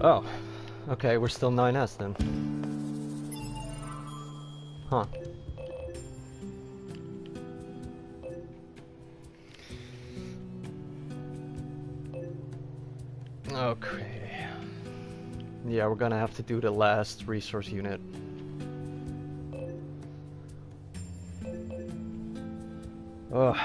Oh, okay, we're still 9S then. Huh. Okay. Yeah, we're gonna have to do the last resource unit. Ugh.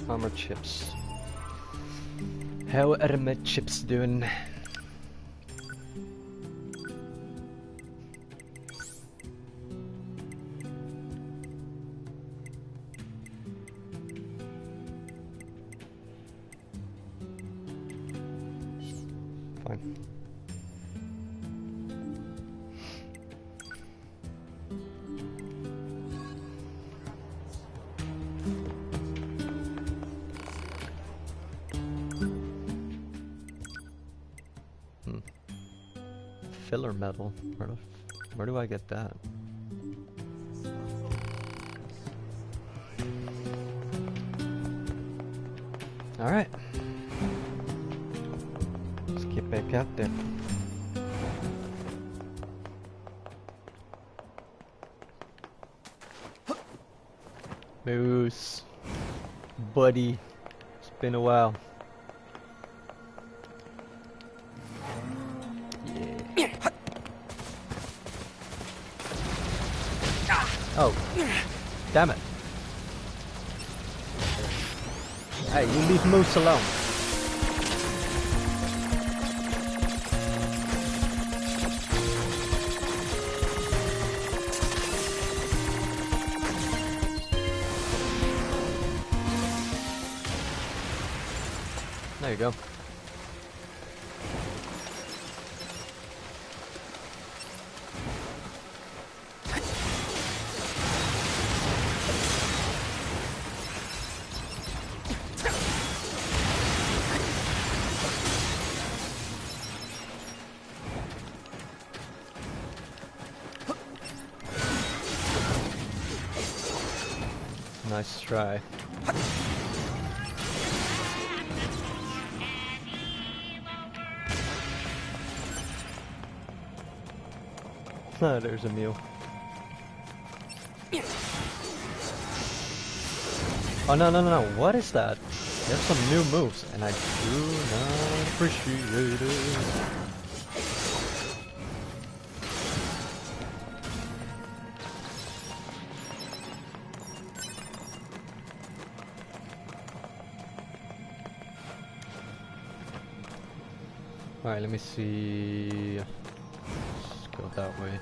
Armor chips. How are my chips doing? Fine. Filler metal. Where do I get that? Alright. Let's get back out there. Moose. Buddy. It's been a while. Oh, damn it. Hey, you leave Moose alone. There you go. Nice try. There's a meal. Oh no, what is that? There's some new moves and I do not appreciate it. Alright, let me see. Let's go that way.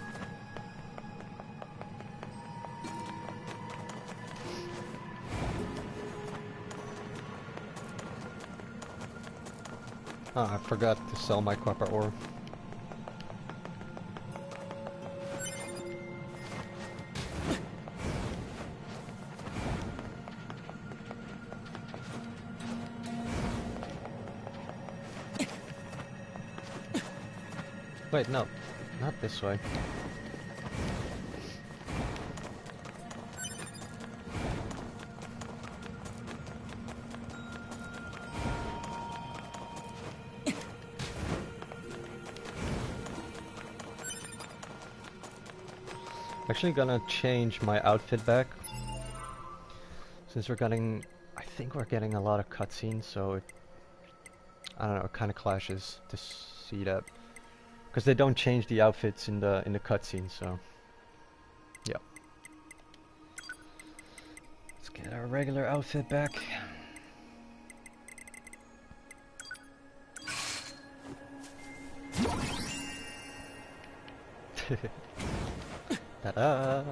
Oh, I forgot to sell my copper ore. Wait, no, not this way. Actually gonna change my outfit back. Since we're getting, I think we're getting a lot of cutscenes, so it, I don't know, it kind of clashes to see that. Because they don't change the outfits in the cutscenes, so yeah. Let's get our regular outfit back. Ta-da!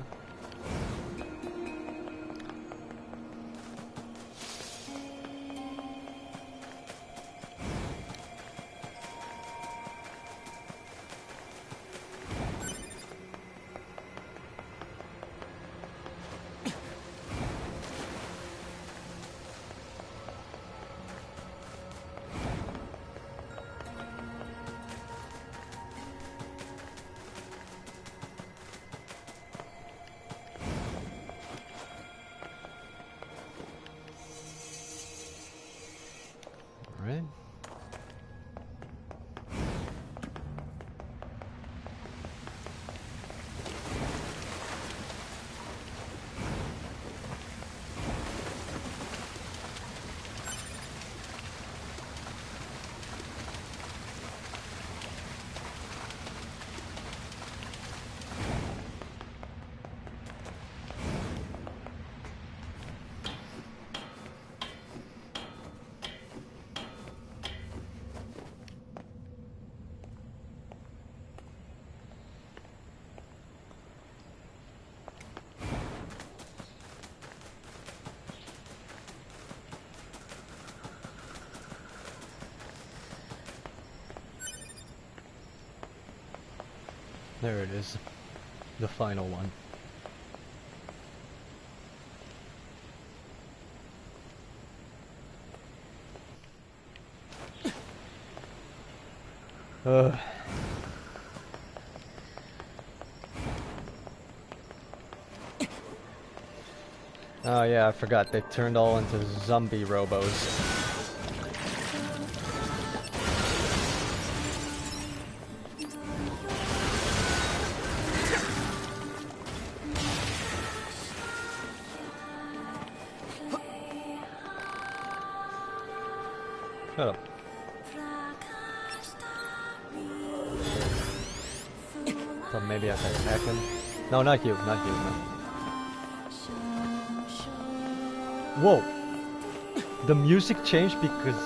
There it is. The final one. Ugh. Oh yeah, I forgot they turned all into zombie robos. Shut up. So maybe I can attack him. No, not you, not you, no. Whoa! The music changed because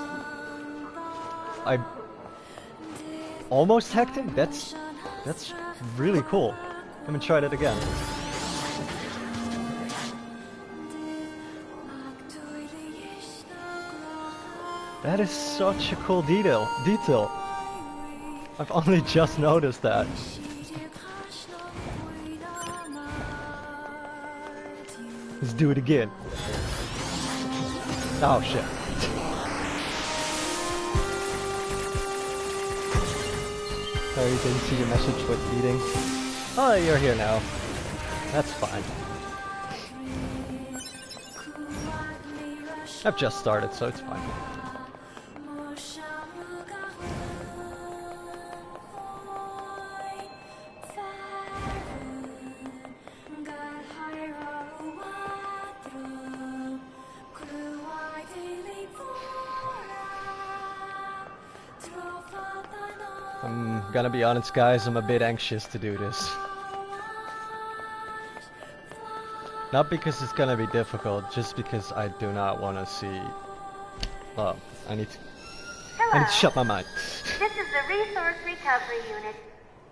I almost hacked him? That's really cool. Let me try that again. That is such a cool detail. I've only just noticed that. Let's do it again. Oh shit. Oh, you didn't see your message with eating? Oh, you're here now. That's fine. I've just started, so it's fine. I'm gonna be honest, guys, I'm a bit anxious to do this. Not because it's gonna be difficult, just because I do not want to see... Oh, I need to shut my mind. This is the Resource Recovery Unit.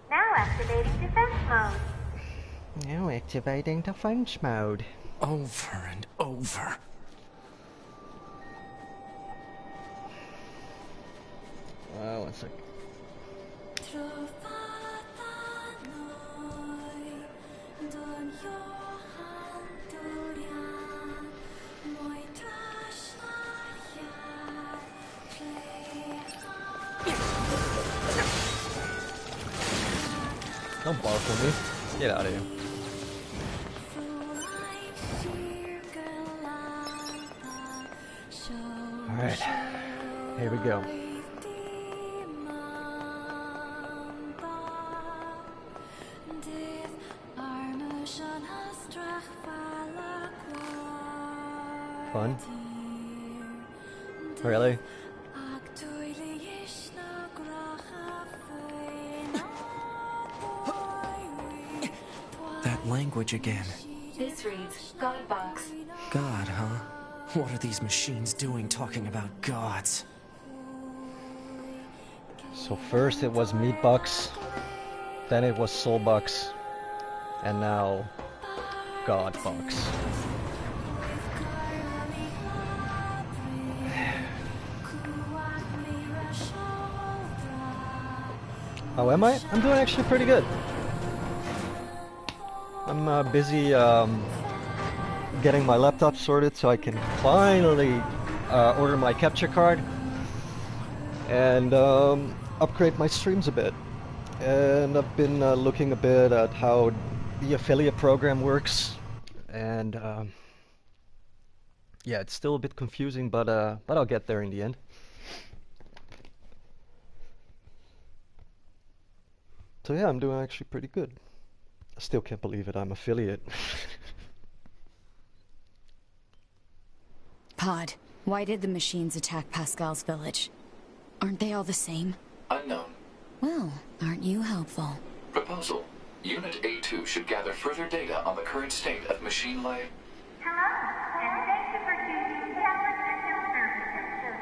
Now activating defense mode. Now activating defense mode. Over and over. One sec. Don't bark at me. Get out of here. Alright. Here we go. Fun? Really? That language again. This reads God box. God, huh? What are these machines doing talking about gods? So first it was meat box, then it was soul box, and now God box. How am I? I'm doing actually pretty good. I'm busy getting my laptop sorted so I can finally order my capture card and upgrade my streams a bit. And I've been looking a bit at how the affiliate program works, and yeah, it's still a bit confusing, but I'll get there in the end. So yeah, I'm doing actually pretty good. I still can't believe it, I'm affiliate. Pod, why did the machines attack Pascal's village? Aren't they all the same? Unknown. Well, aren't you helpful? Proposal. Unit A2 should gather further data on the current state of machine life. Hello, and thank you for choosing Tower System Services.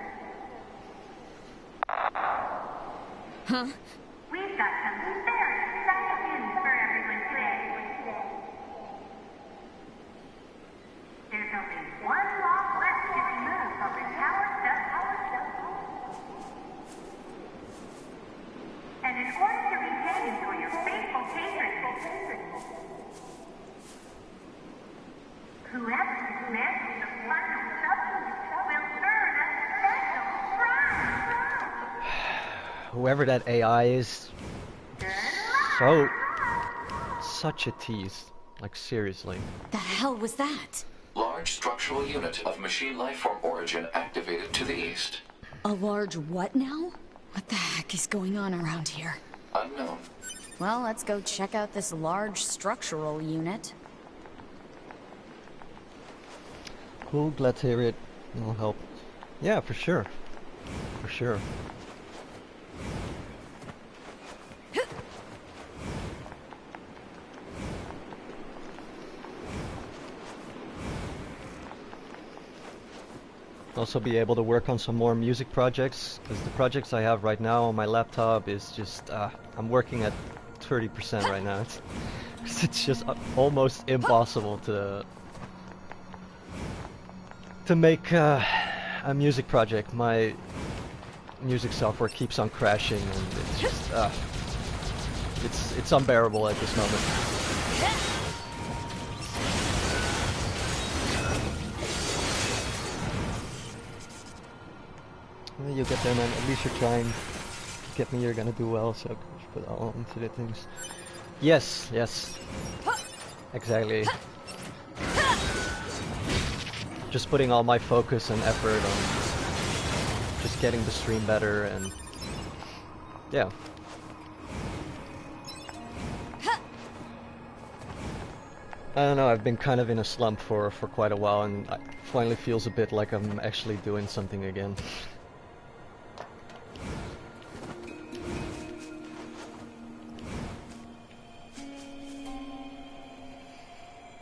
Huh? We've got some very exciting news for everyone today. There's only one lock left to remove from the Tower System. And in order to retain your faithful case Whoever dismantles the final substance will earn a special prize. Whoever that AI is, so such a tease. Like seriously. The hell was that? Large structural unit of machine lifeform origin activated to the east. A large what now? What the heck is going on around here? Unknown. Well, let's go check out this large structural unit. Cool, glad to hear it. It'll help. Yeah, for sure. For sure. Also be able to work on some more music projects, because the projects I have right now on my laptop is just, I'm working at 30% right now. It's just almost impossible to make a music project. My music software keeps on crashing, and it's just, it's unbearable at this moment. Well, you'll get there, man. At least you're trying to get me. You're gonna do well, so put all into the things. Yes, yes. Exactly. Just putting all my focus and effort on just getting the stream better, and yeah. I don't know, I've been kind of in a slump for quite a while, and it finally feels a bit like I'm actually doing something again.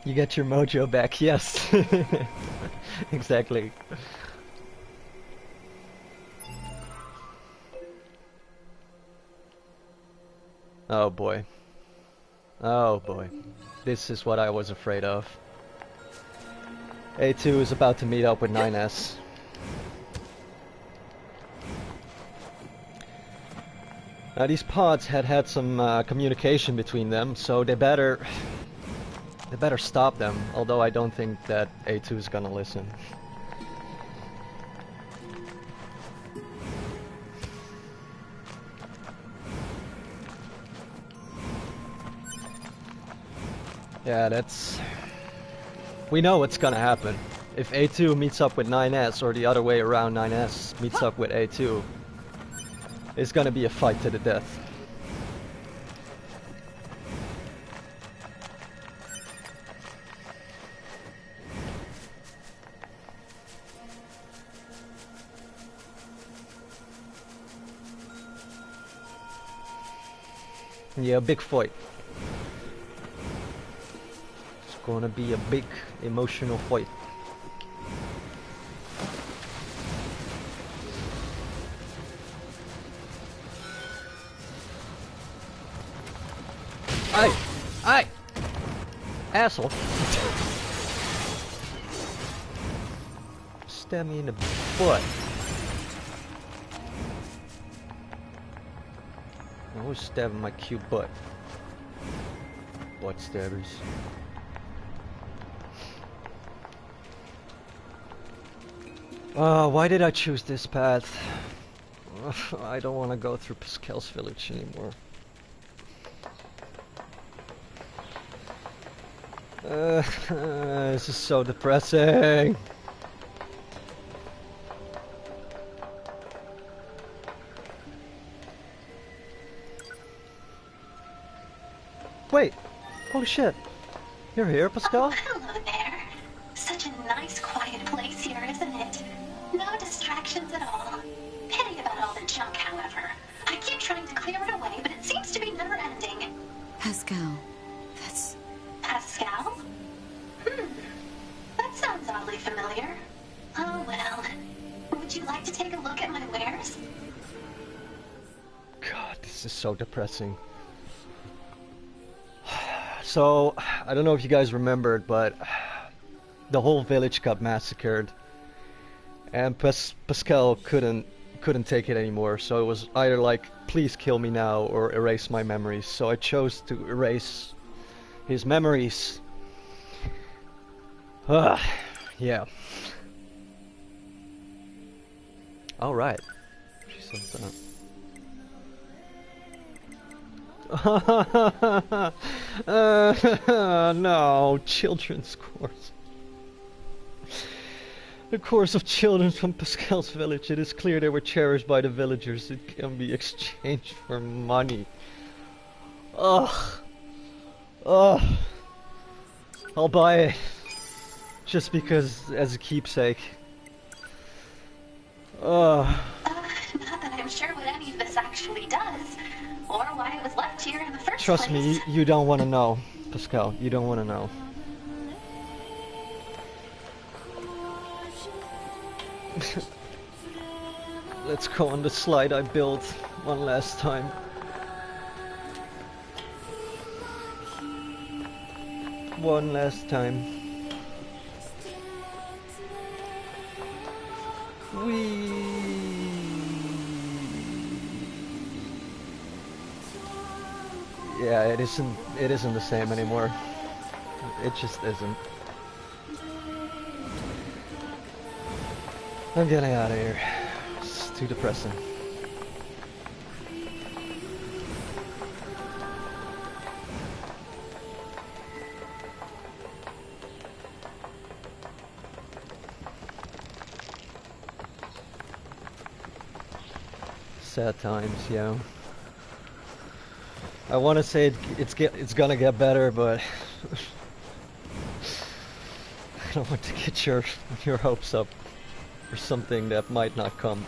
You get your mojo back, yes. Exactly. Oh boy. Oh boy. This is what I was afraid of. A2 is about to meet up with 9S. Now these pods had some communication between them, so they better stop them, although I don't think that A2 is gonna listen. Yeah, that's... We know what's gonna happen. If A2 meets up with 9S, or the other way around, 9S meets up with A2, it's gonna be a fight to the death. Yeah, big fight. It's gonna be a big emotional fight. Hey! Hey! Asshole! Stab me in the butt. Who's stabbing my cute butt? Butt stabbers. Why did I choose this path? I don't want to go through Pascal's village anymore. This is so depressing. Wait, holy shit. You're here, Pascal? Oh, hello there. Such a nice, quiet place here, isn't it? No distractions at all. Pity about all the junk, however. I keep trying to clear it away, but it seems to be never ending. Pascal, that's... Pascal? That sounds oddly familiar. Oh well. Would you like to take a look at my wares? God, this is so depressing. So, I don't know if you guys remembered, but the whole village got massacred, and Pascal couldn't take it anymore. So it was either like, please kill me now, or erase my memories. So I chose to erase his memories. Yeah. Alright. She said that. No, children's course. The course of children from Pascal's village. It is clear they were cherished by the villagers. It can be exchanged for money. Ugh. Ugh. I'll buy it. Just because, as a keepsake. Ugh. Not that I'm sure what any of this actually does, or why it was left here in the first Trust place. me, you don't want to know, Pascal. You don't want to know. Let's go on the slide I built one last time. One last time. Yeah, it isn't the same anymore. It just isn't. I'm getting out of here. It's too depressing. Sad times, yeah. I want to say it's gonna get better, but I don't want to get your hopes up for something that might not come.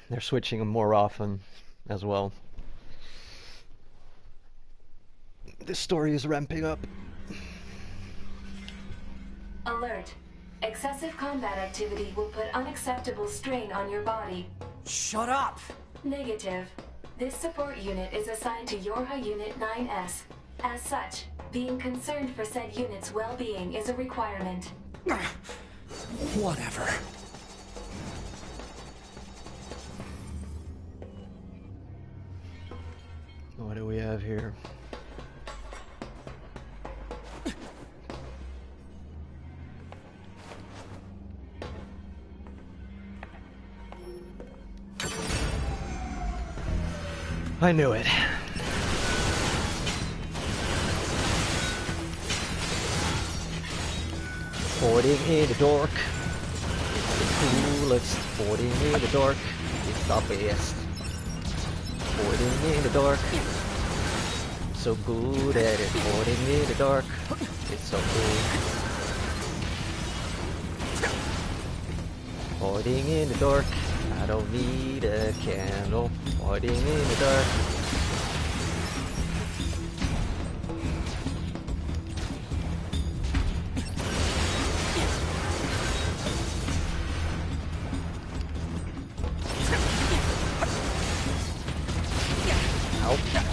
They're switching them more often as well. This story is ramping up. Alert. Excessive combat activity will put unacceptable strain on your body. Shut up! Negative. This support unit is assigned to Yorha Unit 9S. As such, being concerned for said unit's well-being is a requirement. Whatever. What do we have here? I knew it. Forting in the dark. The coolest. Forting in the dark. It's the best. Forting in the dark. So good at it. Forting in the dark. It's so cool. Forting in the dark. I don't need a candle. Forting in the dark.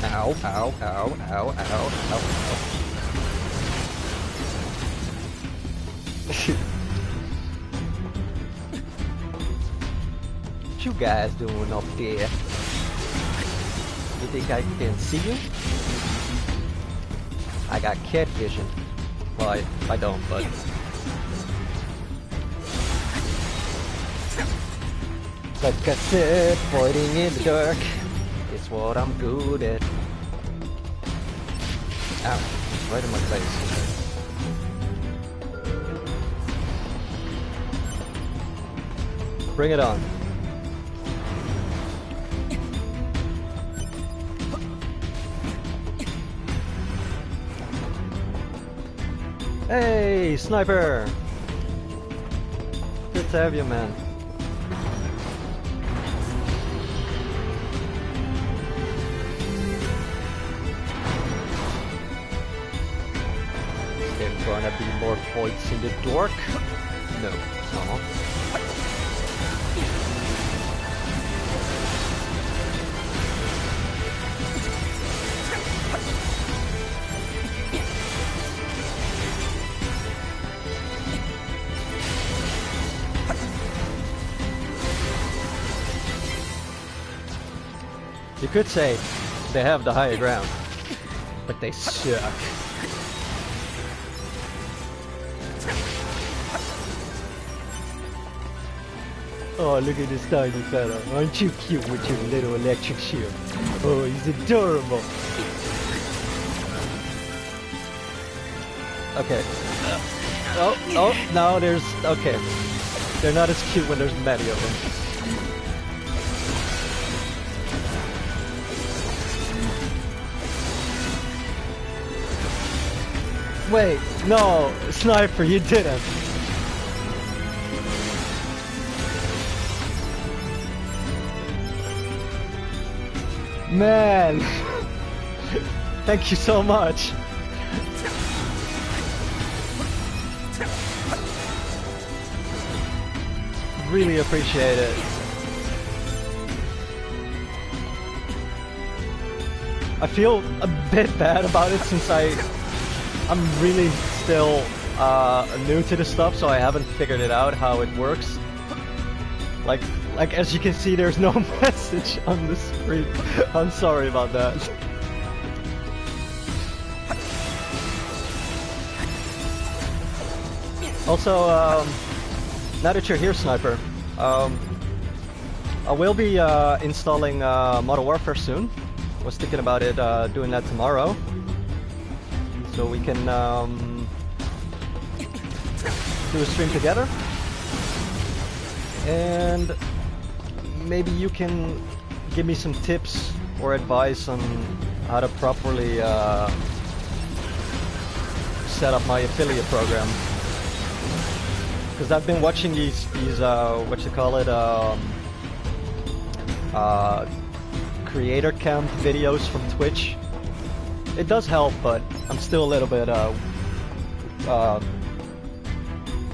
Ow, ow, ow, ow, ow, ow, ow. What you guys doing up there? You think I can see you? I got cat vision. Well, I don't, but... Like I said, fighting in the dark. It's what I'm good at. Ow, right in my face. Bring it on. Hey, sniper! Good to have you, man. Gonna be more fights in the dark? No, it's not. You could say they have the higher ground, but they suck. Oh, look at this tiny fella. Aren't you cute with your little electric shield? Oh, he's adorable. Okay. Oh, no, there's... Okay. They're not as cute when there's many of them. Wait, no, Sniper, you didn't. Man, thank you so much. Really appreciate it. I feel a bit bad about it since I'm really still new to this stuff, so I haven't figured it out how it works. Like as you can see, there's no message on the screen. I'm sorry about that. Also, now that you're here, Sniper, I will be installing Modern Warfare soon. Was thinking about it doing that tomorrow, so we can do a stream together, and maybe you can give me some tips or advice on how to properly set up my affiliate program. Because I've been watching these what you call it, creator camp videos from Twitch. It does help, but I'm still a little bit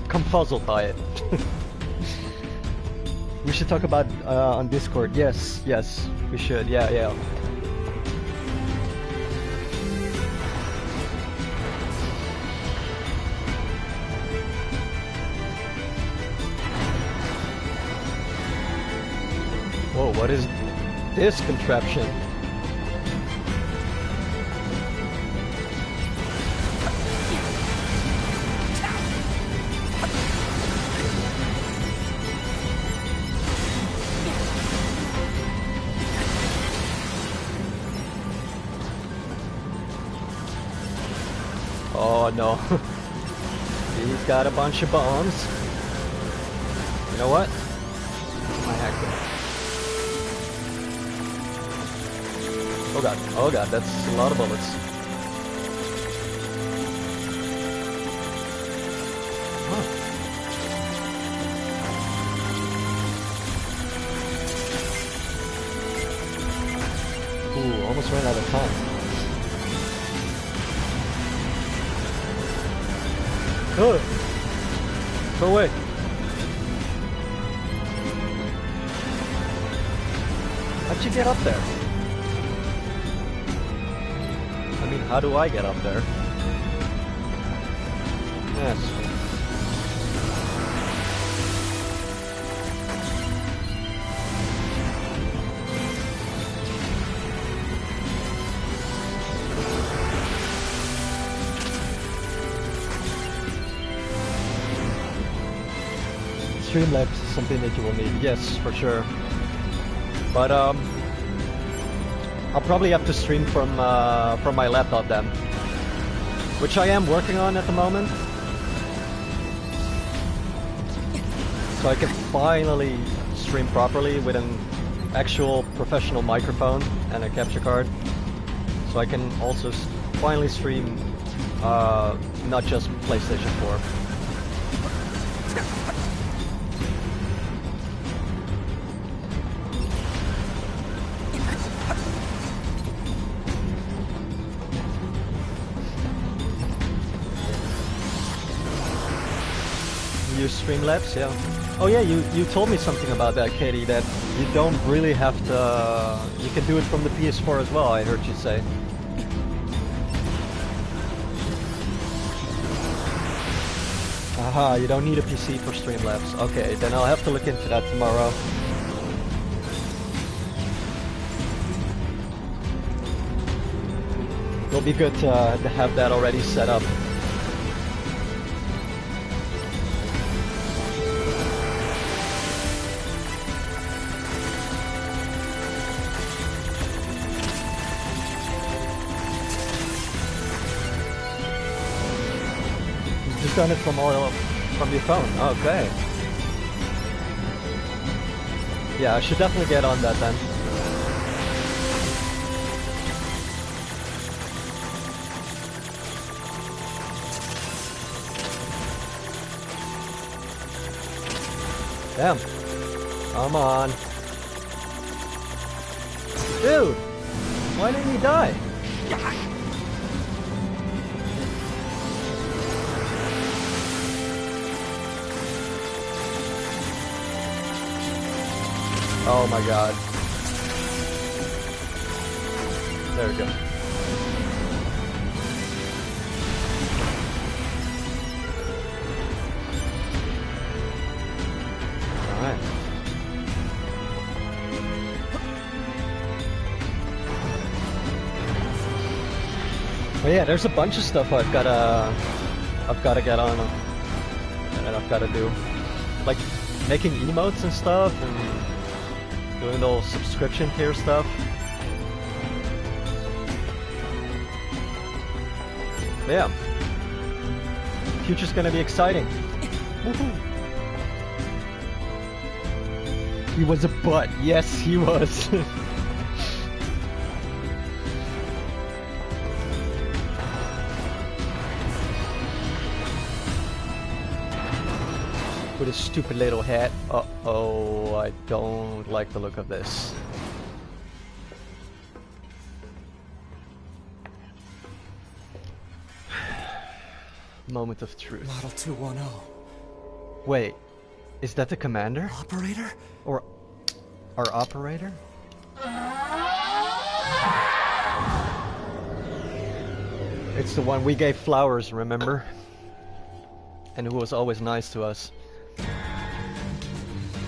confuzzled by it. We should talk about on Discord. Yes, we should. Yeah. Whoa, what is this contraption? Oh no. He's got a bunch of bombs. You know what? My hacker. Oh god, that's a lot of bullets. Huh. Ooh, almost ran out of time. Good. Go away. How'd you get up there? I mean, how do I get up there? Yes. Streamlabs is something that you will need, yes, for sure. But I'll probably have to stream from my laptop then, which I am working on at the moment, so I can finally stream properly with an actual professional microphone and a capture card, so I can also finally stream not just PlayStation 4. Use Streamlabs, yeah. Oh yeah, you told me something about that, Katie, that you don't really have to... you can do it from the PS4 as well, I heard you say. Aha, you don't need a PC for Streamlabs. Okay, then I'll have to look into that tomorrow. It'll be good to have that already set up. You've just done it from your phone. Okay. Yeah, I should definitely get on that then. Damn. Come on. Dude! Why didn't he die? Oh my god. There we go. Alright. But yeah, there's a bunch of stuff I've gotta get on and I've gotta do. Like making emotes and stuff and doing the whole subscription tier stuff. But yeah. Future's gonna be exciting. Woohoo! He was a butt. Yes, he was. With his stupid little hat. Uh-oh, I don't like the look of this. Moment of truth. Model 210. Wait, is that the commander? Operator? Or our operator? It's the one we gave flowers, remember? And who was always nice to us.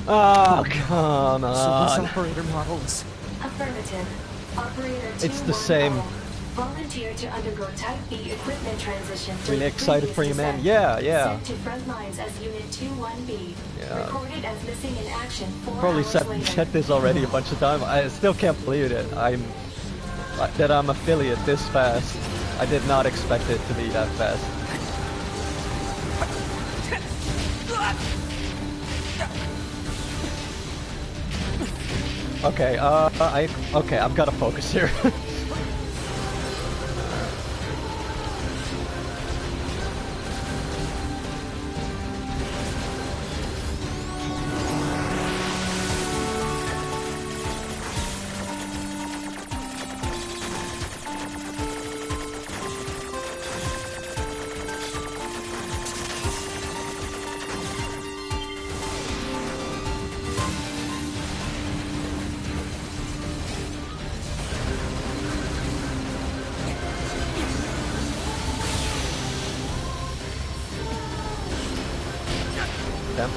Oh, come on. So this operator model is... Affirmative. Operator It's the same. 210. Volunteer to undergo Type B equipment transition. Really excited for you, man. descent. Yeah, yeah. Sent to front lines as Unit 21B. Yeah. Recorded as missing in action 4 Probably hours said later. this already a bunch of times. I still can't believe it. That I'm affiliate this fast. I did not expect it to be that fast. Okay, I've got to focus here. Damn.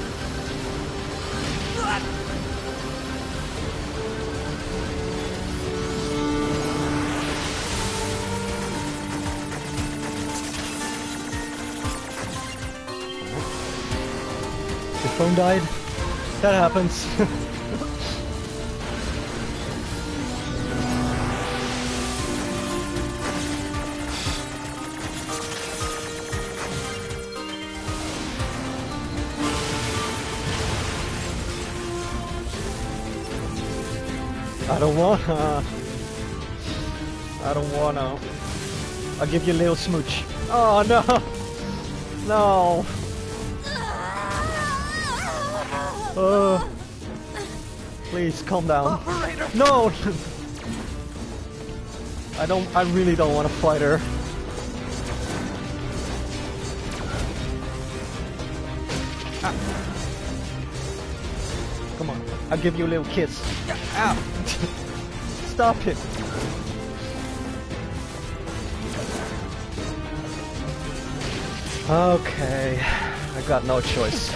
Your phone died? That happens. I don't wanna. I'll give you a little smooch. Oh no! No! Please calm down. Operator! No! I really don't want to fight her. Ah. Come on, I'll give you a little kiss. Ow! Stop it! Okay, I got no choice.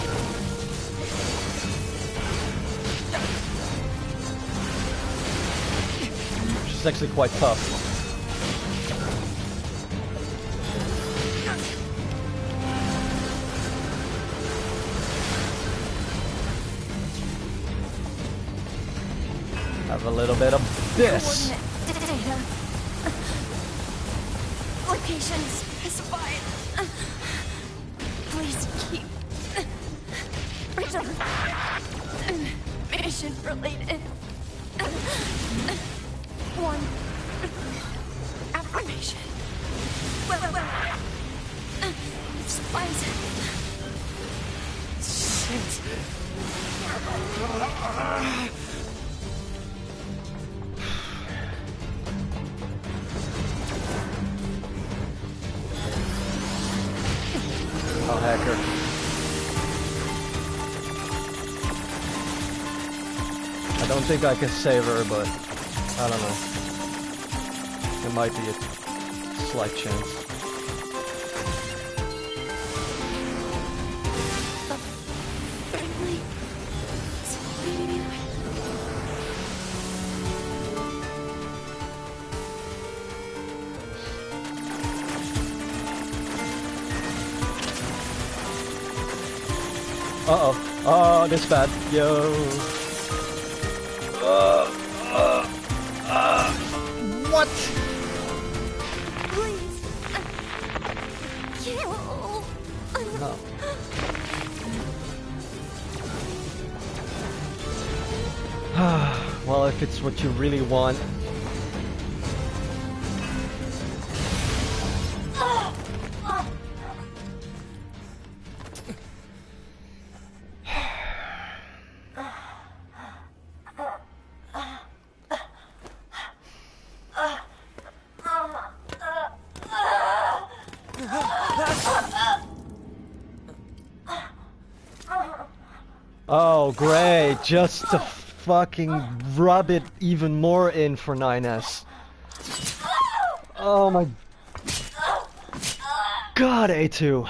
She's actually quite tough. Have a little bit of this. Coordinate data. Location specified. Please keep. Mission related. One. Affirmation. Supplies. Shit. Oh, hacker. I don't think I can save her, but I don't know. There might be a slight chance. Uh-oh. Oh, this bad. Yo. What? Please. Kill. No. Well, if it's what you really want. Oh, great. Just to fucking rub it even more in for 9S. Oh my god, A2.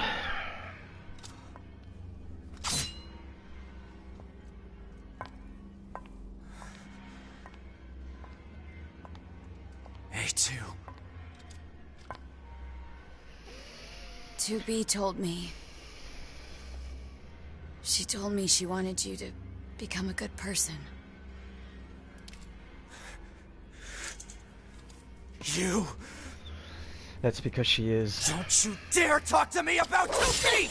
A2. 2B told me. She told me she wanted you to become a good person. You? That's because she is. Don't you dare talk to me about 2B!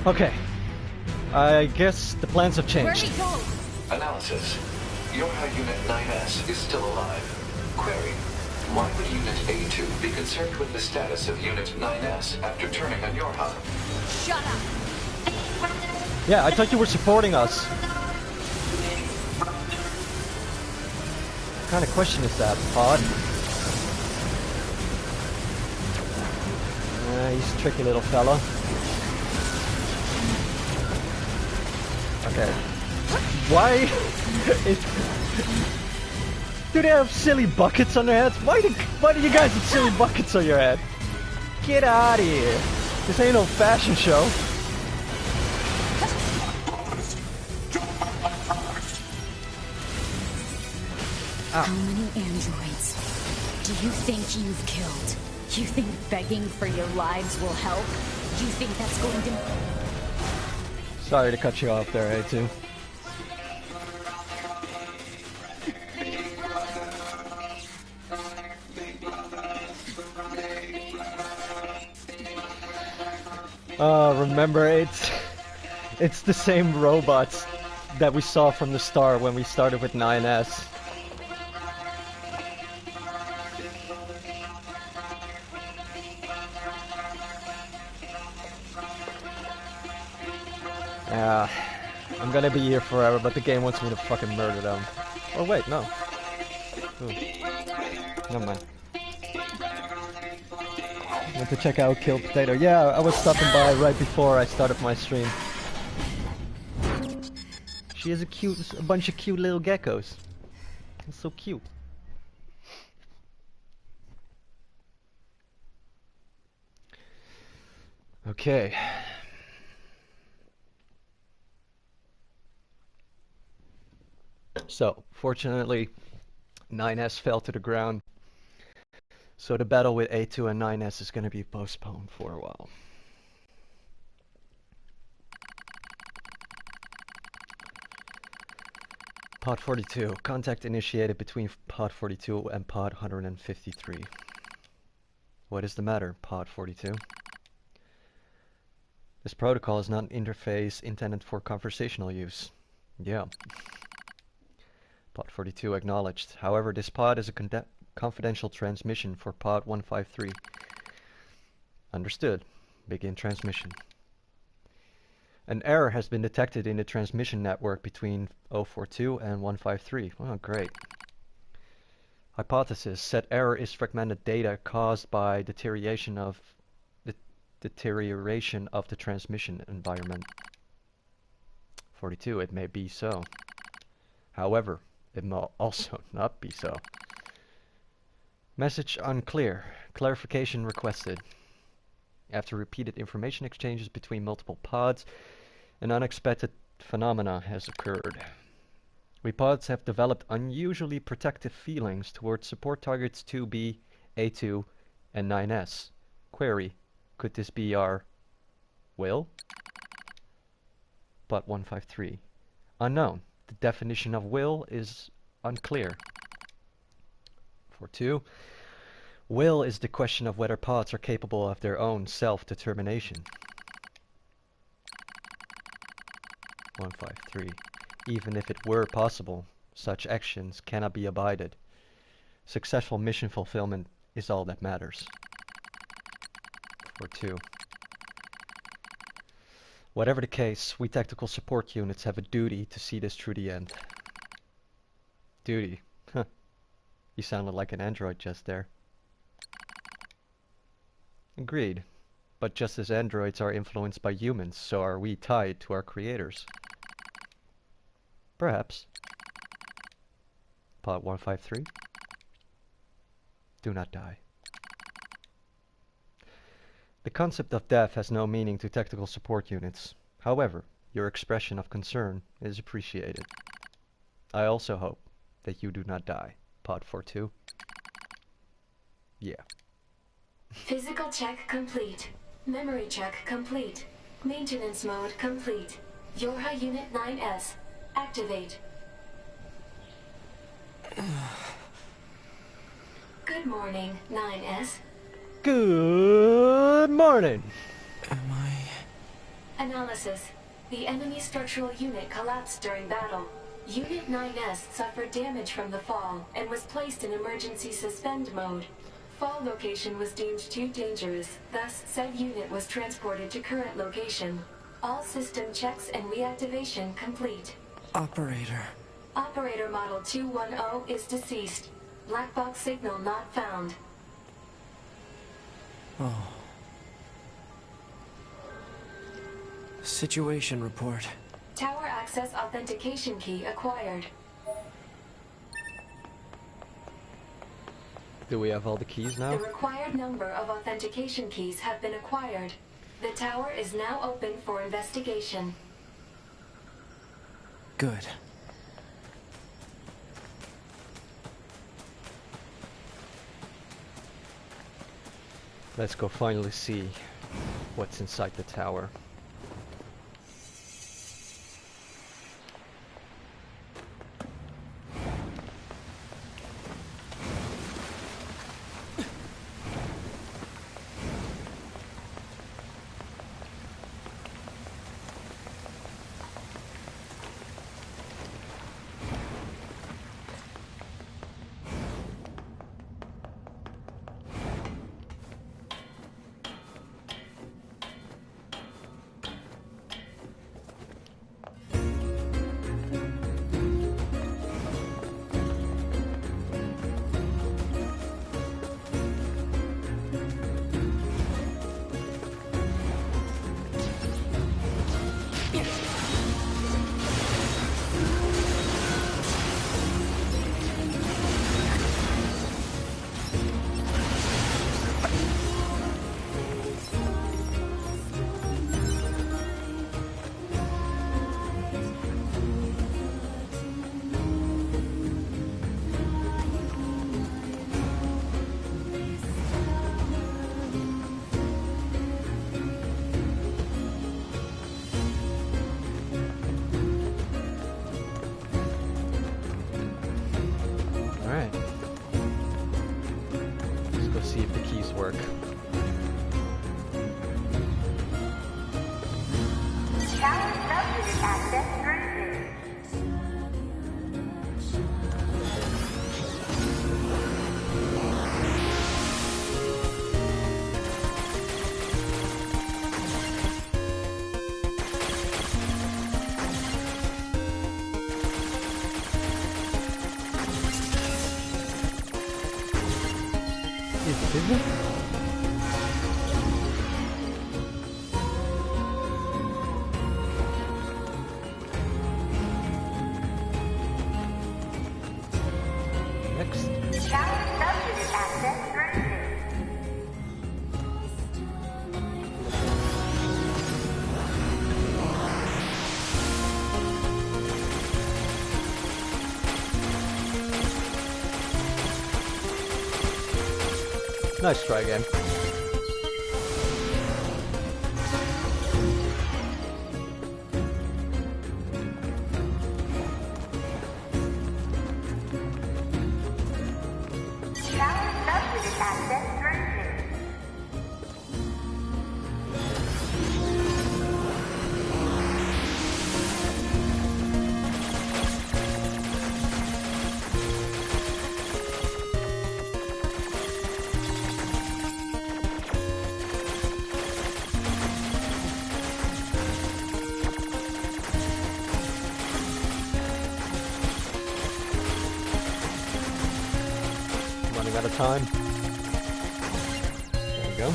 Okay. I guess the plans have Where'd changed. he go? Analysis. Your Unit 9S is still alive. Query. Why would Unit A2 be concerned with the status of Unit 9S after turning on your hub? Shut up. Yeah, I thought you were supporting us. What kind of question is that, Pod? He's a tricky little fella. Okay. Why? Do they have silly buckets on their heads? Why do you guys have silly buckets on your head? Get out of here. This ain't no fashion show. How many androids do you think you've killed? You think begging for your lives will help? You think that's going to... Sorry to cut you off there, A2. Remember, it's the same robots that we saw from the start when we started with 9S. Yeah, I'm gonna be here forever, but the game wants me to fucking murder them. Oh wait, no. Ooh. Never mind. Went to check out Kill Potato. Yeah, I was stopping by right before I started my stream. She has a bunch of cute little geckos. It's so cute. Okay. So, fortunately, 9S fell to the ground. So the battle with A2 and 9S is going to be postponed for a while. Pod 42. Contact initiated between Pod 42 and Pod 153. What is the matter, Pod 42? This protocol is not an interface intended for conversational use. Yeah. Pod 42 acknowledged. However, this pod is a confidential transmission for Pod 153. Understood. Begin transmission. An error has been detected in the transmission network between 042 and 153. Oh, great. Hypothesis. Said error is fragmented data caused by deterioration of the transmission environment. 42. It may be so. However, it may also not be so. Message unclear. Clarification requested. After repeated information exchanges between multiple pods, an unexpected phenomena has occurred. We pods have developed unusually protective feelings towards support targets 2B, A2, and 9S. Query. Could this be our will? Pod 153. Unknown. The definition of will is unclear. 42. Will is the question of whether pods are capable of their own self-determination. 153. Even if it were possible, such actions cannot be abided. Successful mission fulfillment is all that matters. 42. Whatever the case, we tactical support units have a duty to see this through the end. Duty? Huh. You sounded like an android just there. Agreed. But just as androids are influenced by humans, so are we tied to our creators. Perhaps. Pod 153. Do not die. The concept of death has no meaning to tactical support units. However, your expression of concern is appreciated. I also hope that you do not die, Pod 42. Yeah. Physical check complete. Memory check complete. Maintenance mode complete. Yorha Unit 9S. Activate. Good morning, 9S. Good morning. Am I... Analysis. The enemy structural unit collapsed during battle. Unit 9S suffered damage from the fall and was placed in emergency suspend mode. Fall location was deemed too dangerous, thus said unit was transported to current location. All system checks and reactivation complete. Operator. Operator Model 210 is deceased. Black box signal not found. Oh. Situation report. Tower access authentication key acquired. Do we have all the keys now? The required number of authentication keys have been acquired. The tower is now open for investigation. Good. Let's go finally see what's inside the tower. Excuse me? Next. Tower subunit access granted. Nice try, game. Tower subunit access granted. Running out of time. There we go.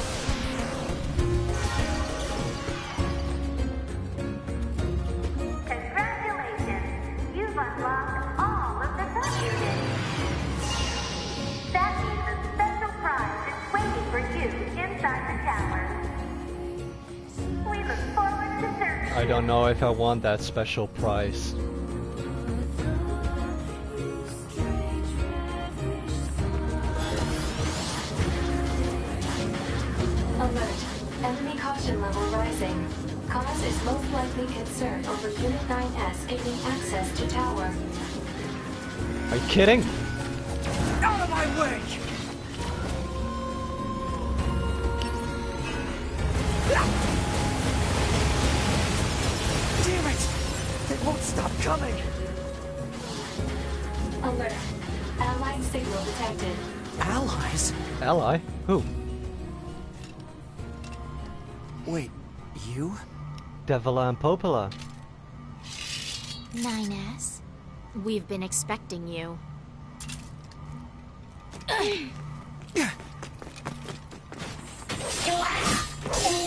Congratulations! You've unlocked all of the subunits. That means a special prize is waiting for you inside the tower. We look forward to serving I don't know if I want that special prize. Alert. Enemy caution level rising. Cause is most likely concern over Unit 9S gaining access to tower. Are you kidding? Out of my way! Damn it! They won't stop coming! Alert. Allied signal detected. Allies? Ally? Who? Wait, you? Devila and Popola. 9S, we've been expecting you.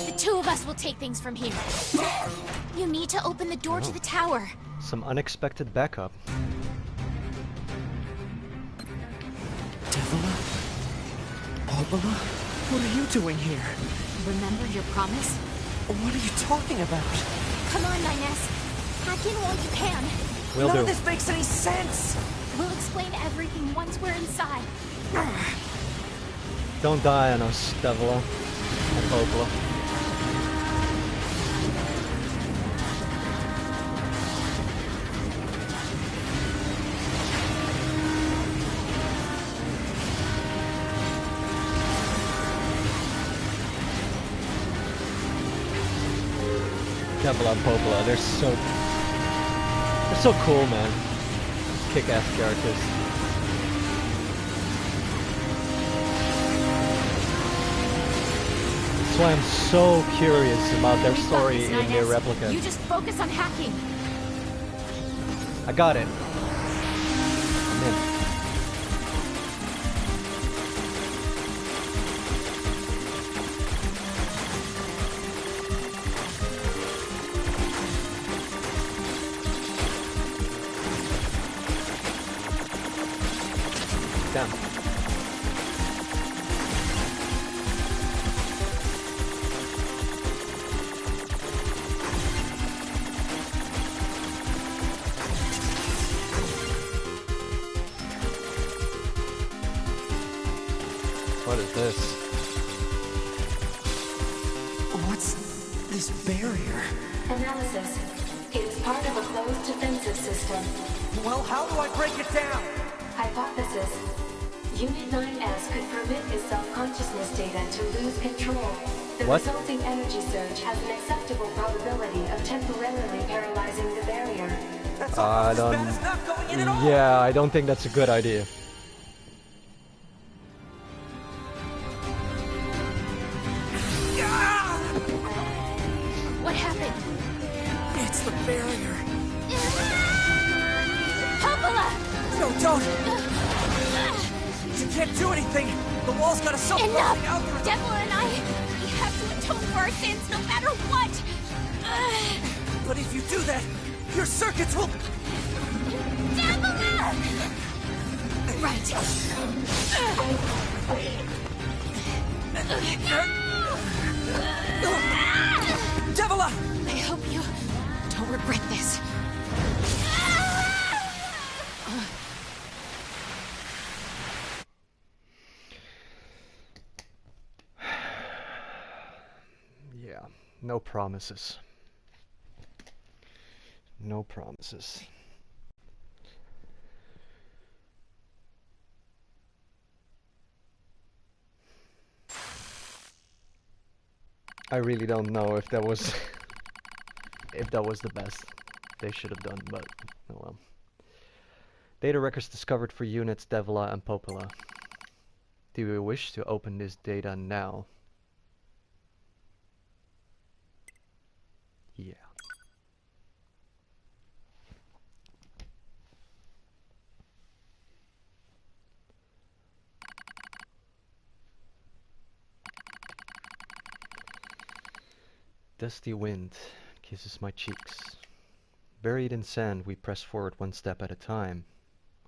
The two of us will take things from here. You need to open the door to the tower. Some unexpected backup. Devila? Popola? What are you doing here? Remember your promise? What are you talking about? Come on, 9S. Hack in while you can. Will None do. of this makes any sense! We'll explain everything once we're inside. Don't die on us, Devila and Popola. Devila and Popola, they're so cool, man. Kick-ass characters. That's why I'm so curious about their story in NieR Replicant. You just focus on hacking. I got it. I'm in. Damn. What is this? What's this barrier? Analysis. It is part of a closed defensive system. Well, how do I break it down? Hypothesis. Unit 9S could permit its self-consciousness data to lose control. The What? resulting energy surge has an acceptable probability of temporarily paralyzing the barrier. That's I almost as bad as not going in at all! Yeah, I don't think that's a good idea. What happened? It's the barrier. Popola! No, don't! can't do anything! The wall's got a self-closing algorithm! Enough! Devil and I, we have to atone for our sins no matter what! But if you do that, your circuits will... Devil! Right. Devila! I hope you don't regret this. Yeah, no promises. No promises. I really don't know if that was if that was the best they should have done, but oh well. Data records discovered for units Devila and Popola. Do you wish to open this data now? Yeah. Dusty wind kisses my cheeks. Buried in sand, we press forward one step at a time.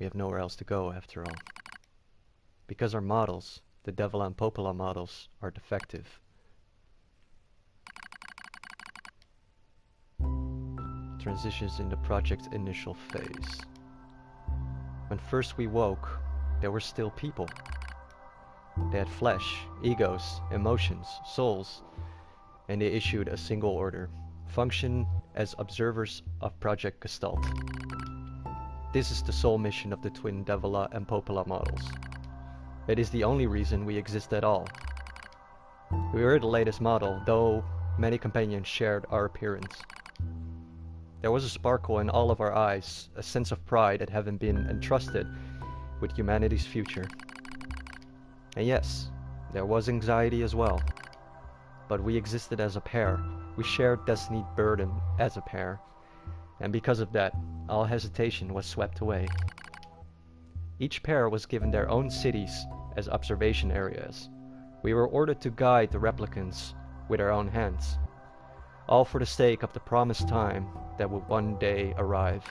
We have nowhere else to go, after all. Because our models, the Devila and Popola models, are defective. Transitions in the project's initial phase. When first we woke, they were still people. They had flesh, egos, emotions, souls, and they issued a single order: function as observers of Project Gestalt. This is the sole mission of the twin Devila and Popola models. It is the only reason we exist at all. We were the latest model, though many companions shared our appearance. There was a sparkle in all of our eyes, a sense of pride at having been entrusted with humanity's future. And yes, there was anxiety as well. But we existed as a pair. We shared destiny's burden as a pair. And because of that, all hesitation was swept away. Each pair was given their own cities as observation areas. We were ordered to guide the replicants with our own hands, all for the sake of the promised time that would one day arrive.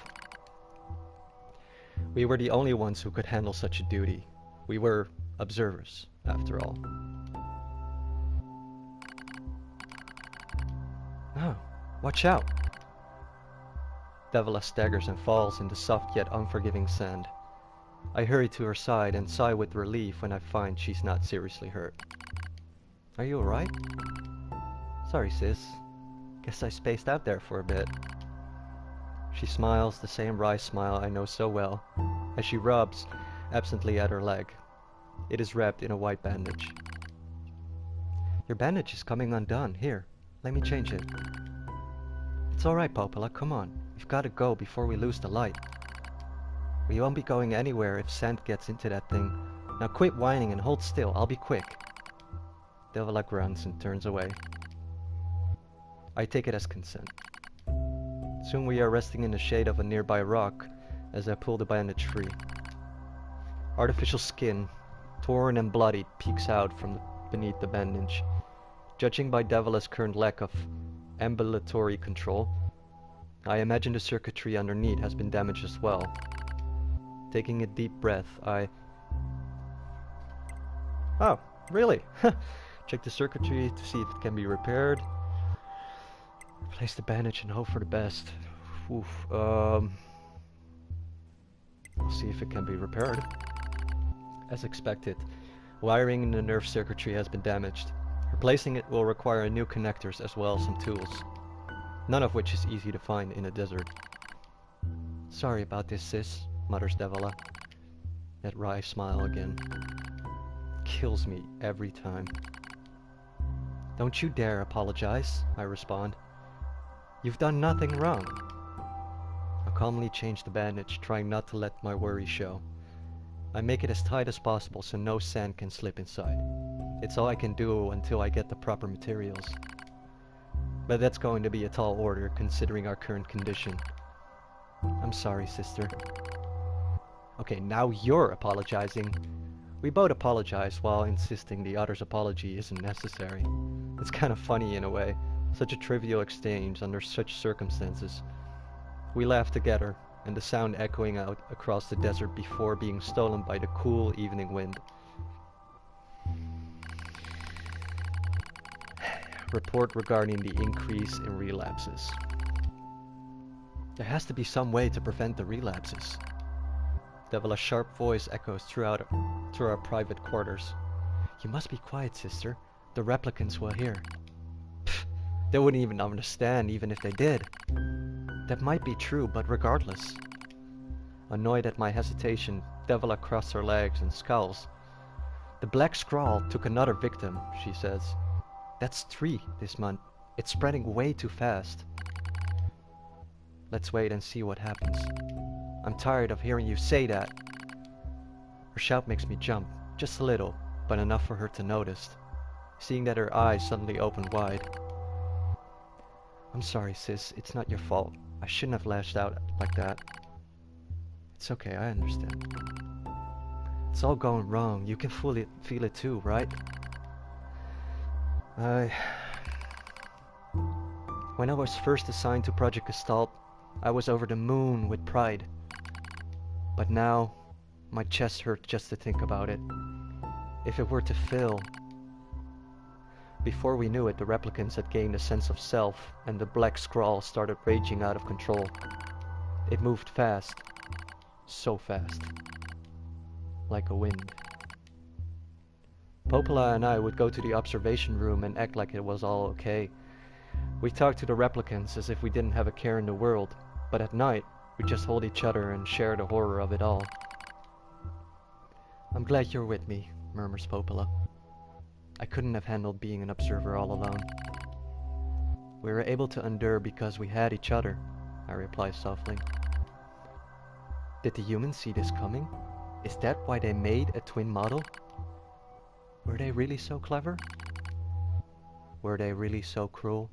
We were the only ones who could handle such a duty. We were observers, after all. Oh, watch out! Devila staggers and falls in the soft yet unforgiving sand. I hurry to her side and sigh with relief when I find she's not seriously hurt. Are you alright? Sorry, sis. Guess I spaced out there for a bit. She smiles, the same wry smile I know so well, as she rubs absently at her leg. It is wrapped in a white bandage. Your bandage is coming undone. Here, let me change it. It's alright, Popola, come on. We've got to go before we lose the light. We won't be going anywhere if sand gets into that thing. Now quit whining and hold still, I'll be quick. Devila grunts and turns away. I take it as consent. Soon we are resting in the shade of a nearby rock as I pull the bandage free. Artificial skin, torn and bloodied, peeks out from beneath the bandage. Judging by Devila's current lack of ambulatory control, I imagine the circuitry underneath has been damaged as well. Taking a deep breath, Oh, really? Check the circuitry to see if it can be repaired. Place the bandage and hope for the best. Oof, I'll see if it can be repaired. As expected, wiring in the nerve circuitry has been damaged. Replacing it will require new connectors as well as some tools, none of which is easy to find in a desert. Sorry about this, sis, mutters Devila. That wry smile again. Kills me every time. Don't you dare apologize, I respond. You've done nothing wrong. I calmly change the bandage, trying not to let my worry show. I make it as tight as possible so no sand can slip inside. It's all I can do until I get the proper materials. But that's going to be a tall order considering our current condition. I'm sorry, sister. Okay, now you're apologizing. We both apologize while insisting the other's apology isn't necessary. It's kind of funny in a way, such a trivial exchange under such circumstances. We laugh together, and the sound echoing out across the desert before being stolen by the cool evening wind. Report regarding the increase in relapses. There has to be some way to prevent the relapses. Devla's sharp voice echoes through our private quarters. You must be quiet, sister. The replicants will hear. Pfft, they wouldn't even understand, even if they did. That might be true, but regardless. Annoyed at my hesitation, Devla crosses her legs and scowls. The black scrawl took another victim, she says. That's 3 this month. It's spreading way too fast. Let's wait and see what happens. I'm tired of hearing you say that. Her shout makes me jump, just a little, but enough for her to notice, seeing that her eyes suddenly open wide. I'm sorry, sis. It's not your fault. I shouldn't have lashed out like that. It's okay, I understand. It's all going wrong. You can feel it too, right? When I was first assigned to Project Gestalt, I was over the moon with pride. But now, my chest hurts just to think about it. If it were to fail... Before we knew it, the replicants had gained a sense of self, and the black scrawl started raging out of control. It moved fast. So fast. Like a wind. Popola and I would go to the observation room and act like it was all okay. We talked to the replicants as if we didn't have a care in the world, but at night, we just hold each other and share the horror of it all. I'm glad you're with me, murmurs Popola. I couldn't have handled being an observer all alone. We were able to endure because we had each other, I reply softly. Did the humans see this coming? Is that why they made a twin model? Were they really so clever? Were they really so cruel?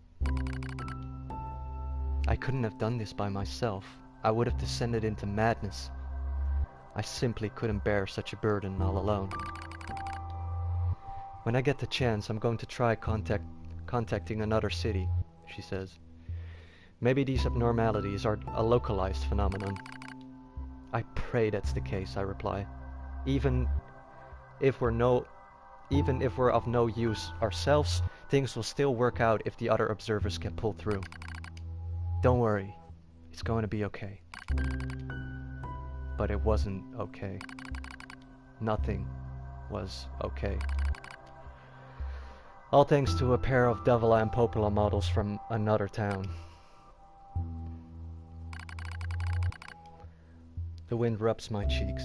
I couldn't have done this by myself. I would have descended into madness. I simply couldn't bear such a burden all alone. When I get the chance, I'm going to try contacting another city, she says. Maybe these abnormalities are a localized phenomenon. I pray that's the case, I reply. Even if we're of no use ourselves, things will still work out if the other observers get pulled through. Don't worry, it's going to be okay. But it wasn't okay. Nothing was okay. All thanks to a pair of Devla and Popola models from another town. The wind rubs my cheeks,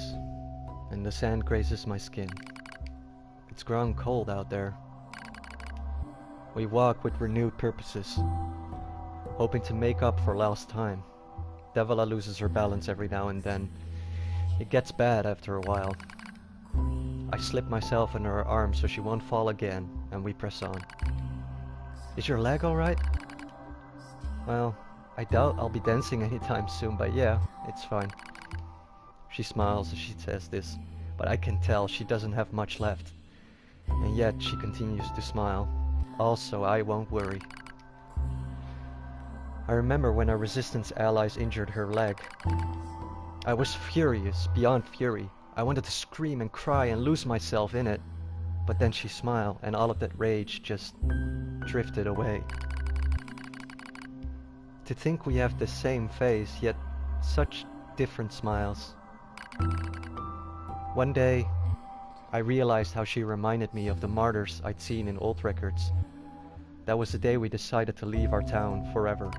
and the sand grazes my skin. It's grown cold out there. We walk with renewed purposes, hoping to make up for lost time. Devla loses her balance every now and then. It gets bad after a while. I slip myself in her arms so she won't fall again, and we press on. Is your leg alright? Well, I doubt I'll be dancing anytime soon, but yeah, it's fine. She smiles as she says this, but I can tell she doesn't have much left. And yet she continues to smile. Also, I won't worry. I remember when our resistance allies injured her leg. I was furious, beyond fury. I wanted to scream and cry and lose myself in it. But then she smiled, and all of that rage just drifted away. To think we have the same face, yet such different smiles. One day, I realized how she reminded me of the martyrs I'd seen in old records. That was the day we decided to leave our town forever.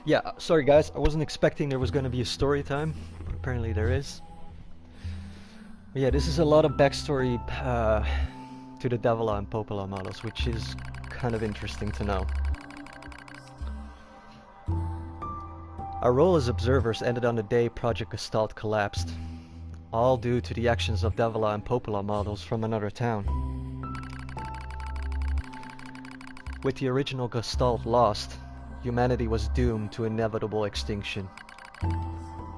Yeah, sorry guys, I wasn't expecting there was going to be a story time, but apparently there is. But yeah, this is a lot of backstory to the Devla and Popola models, which is kind of interesting to know. Our role as observers ended on the day Project Gestalt collapsed, all due to the actions of Devla and Popola models from another town. With the original Gestalt lost, humanity was doomed to inevitable extinction.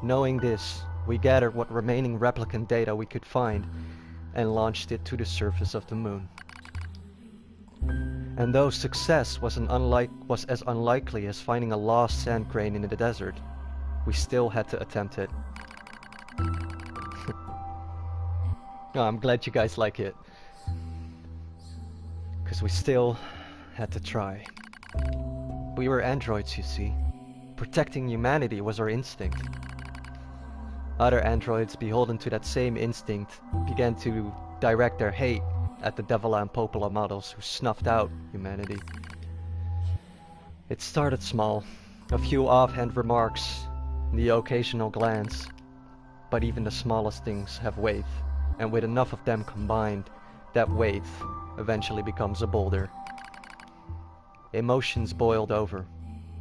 Knowing this, we gathered what remaining replicant data we could find and launched it to the surface of the moon. And though success was as unlikely as finding a lost sand grain in the desert, we still had to attempt it. Oh, I'm glad you guys like it. Because we still had to try. We were androids, you see. Protecting humanity was our instinct. Other androids, beholden to that same instinct, began to direct their hate at the Devila and Popola models who snuffed out humanity. It started small, a few offhand remarks, the occasional glance, but even the smallest things have weight, and with enough of them combined, that weight eventually becomes a boulder. Emotions boiled over,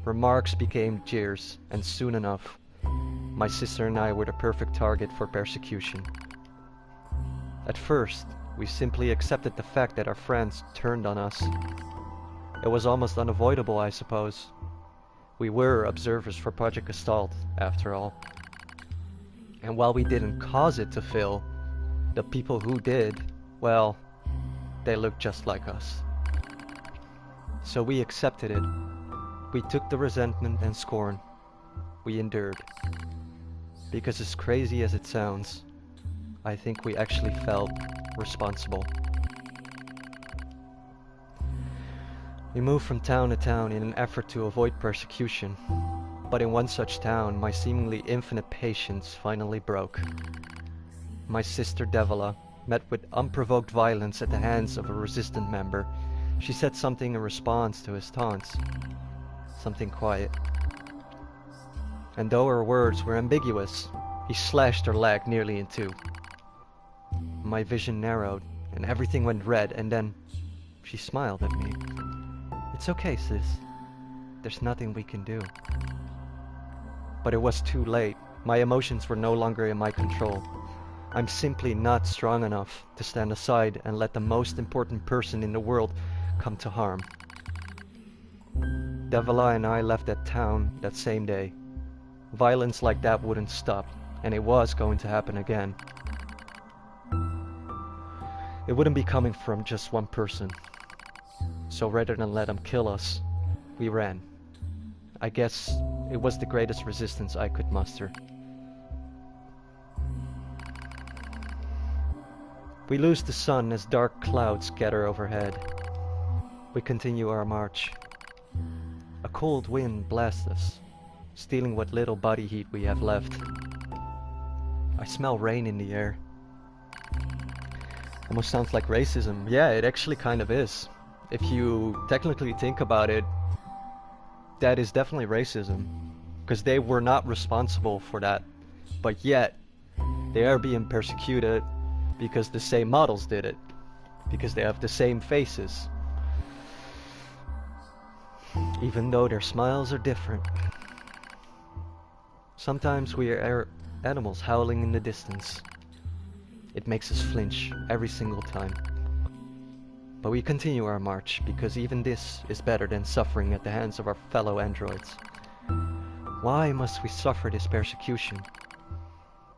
remarks became jeers, and soon enough, my sister and I were the perfect target for persecution. At first, we simply accepted the fact that our friends turned on us. It was almost unavoidable, I suppose. We were observers for Project Gestalt, after all. And while we didn't cause it to fail, the people who did, well, they looked just like us. So we accepted it. We took the resentment and scorn. We endured. Because as crazy as it sounds, I think we actually felt responsible. We moved from town to town in an effort to avoid persecution, but in one such town, my seemingly infinite patience finally broke. My sister Devila met with unprovoked violence at the hands of a resistant member. She said something in response to his taunts. Something quiet. And though her words were ambiguous, he slashed her leg nearly in two. My vision narrowed, and everything went red, and then she smiled at me. "It's okay, sis. There's nothing we can do." But it was too late. My emotions were no longer in my control. I'm simply not strong enough to stand aside and let the most important person in the world come to harm. Devila and I left that town that same day. Violence like that wouldn't stop, and it was going to happen again. It wouldn't be coming from just one person. So rather than let them kill us, we ran. I guess it was the greatest resistance I could muster. We lose the sun as dark clouds gather overhead. We continue our march. A cold wind blasts us, stealing what little body heat we have left. I smell rain in the air. Almost sounds like racism. Yeah, it actually kind of is. If you technically think about it, that is definitely racism. Because they were not responsible for that. But yet, they are being persecuted because the same models did it. Because they have the same faces. Even though their smiles are different. Sometimes we are animals howling in the distance. It makes us flinch every single time. But we continue our march because even this is better than suffering at the hands of our fellow androids. Why must we suffer this persecution?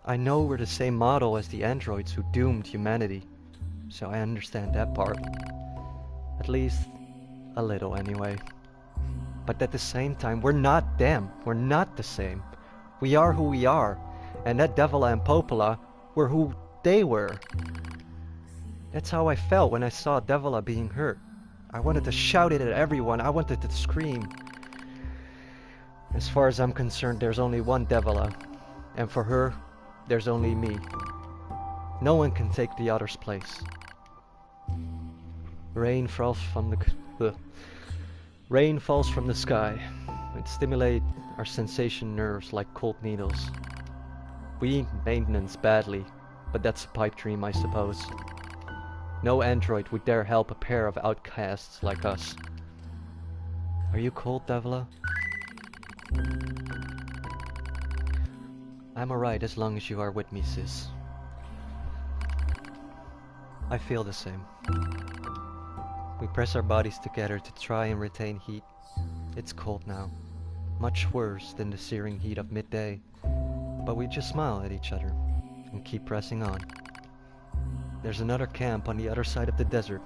I know we're the same model as the androids who doomed humanity, so I understand that part. At least, a little anyway. But at the same time, we're not them. We're not the same. We are who we are, and that Devila and Popola were who they were. That's how I felt when I saw Devila being hurt. I wanted to shout it at everyone. I wanted to scream. As far as I'm concerned, there's only one Devila, and for her, there's only me. No one can take the other's place. Rain falls from the sky. It stimulates our sensation nerves like cold needles. We need maintenance badly, but that's a pipe dream, I suppose. No android would dare help a pair of outcasts like us. Are you cold, Devila? I'm alright as long as you are with me, sis. I feel the same. We press our bodies together to try and retain heat. It's cold now, much worse than the searing heat of midday, but we just smile at each other and keep pressing on. There's another camp on the other side of the desert,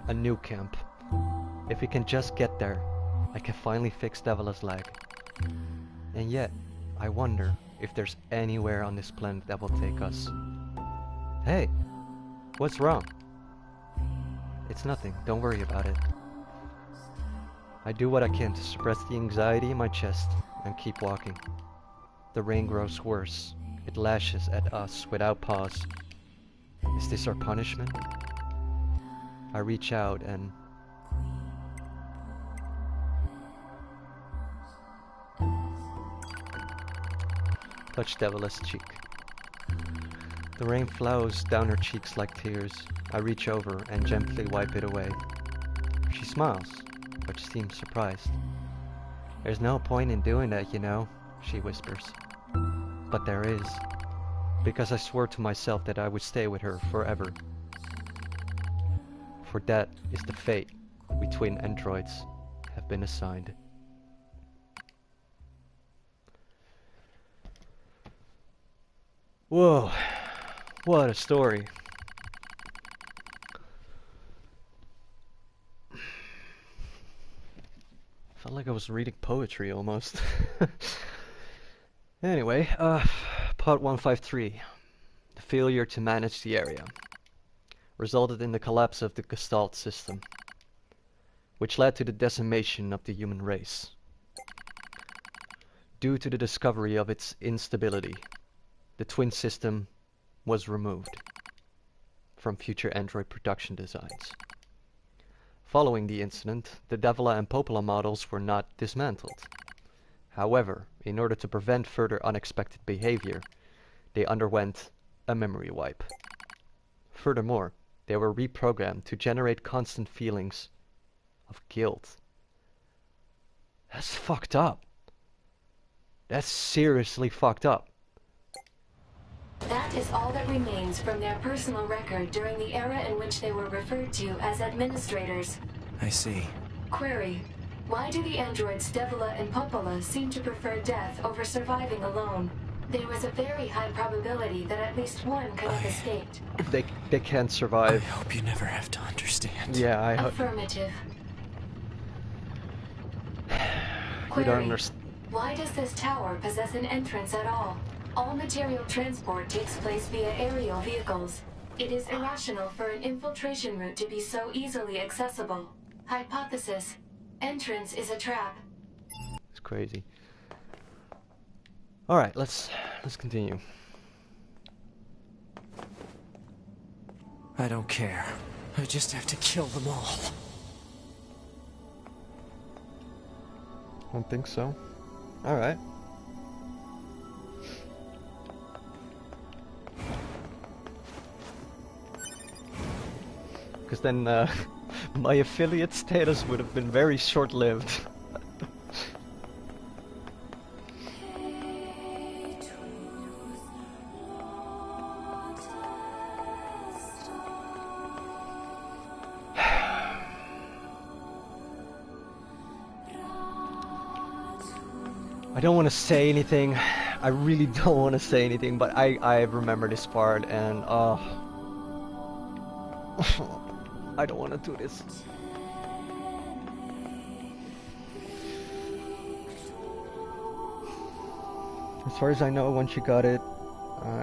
a new camp. If we can just get there, I can finally fix Devila's leg. And yet, I wonder if there's anywhere on this planet that will take us. Hey, what's wrong? It's nothing, don't worry about it. I do what I can to suppress the anxiety in my chest and keep walking. The rain grows worse. It lashes at us without pause. Is this our punishment? I reach out and... touch Devila's cheek. The rain flows down her cheeks like tears. I reach over and gently wipe it away. She smiles, but seems surprised. There's no point in doing that, you know, she whispers. But there is, because I swore to myself that I would stay with her forever. For that is the fate we twin androids have been assigned. Whoa, what a story. Felt like I was reading poetry almost. Anyway, part 153. The failure to manage the area resulted in the collapse of the Gestalt system, which led to the decimation of the human race. Due to the discovery of its instability, the twin system was removed from future android production designs. Following the incident, the Devila and Popola models were not dismantled. However, in order to prevent further unexpected behavior, they underwent a memory wipe. Furthermore, they were reprogrammed to generate constant feelings of guilt. That's fucked up. That's seriously fucked up. That is all that remains from their personal record during the era in which they were referred to as administrators. I see. Query: why do the androids Devila and Popola seem to prefer death over surviving alone? There was a very high probability that at least one could have escaped. They can't survive. I hope you never have to understand. Yeah, I hope. Affirmative. We don't Query: understand. why does this tower possess an entrance at all? All material transport takes place via aerial vehicles. It is irrational for an infiltration route to be so easily accessible. Hypothesis: entrance is a trap. It's crazy. All right, let's continue. I don't care. I just have to kill them all. Don't think so. All right. Because then my affiliate status would have been very short-lived. I don't want to say anything. I really don't want to say anything, but I remember this part and I don't want to do this. As far as I know, once you got it,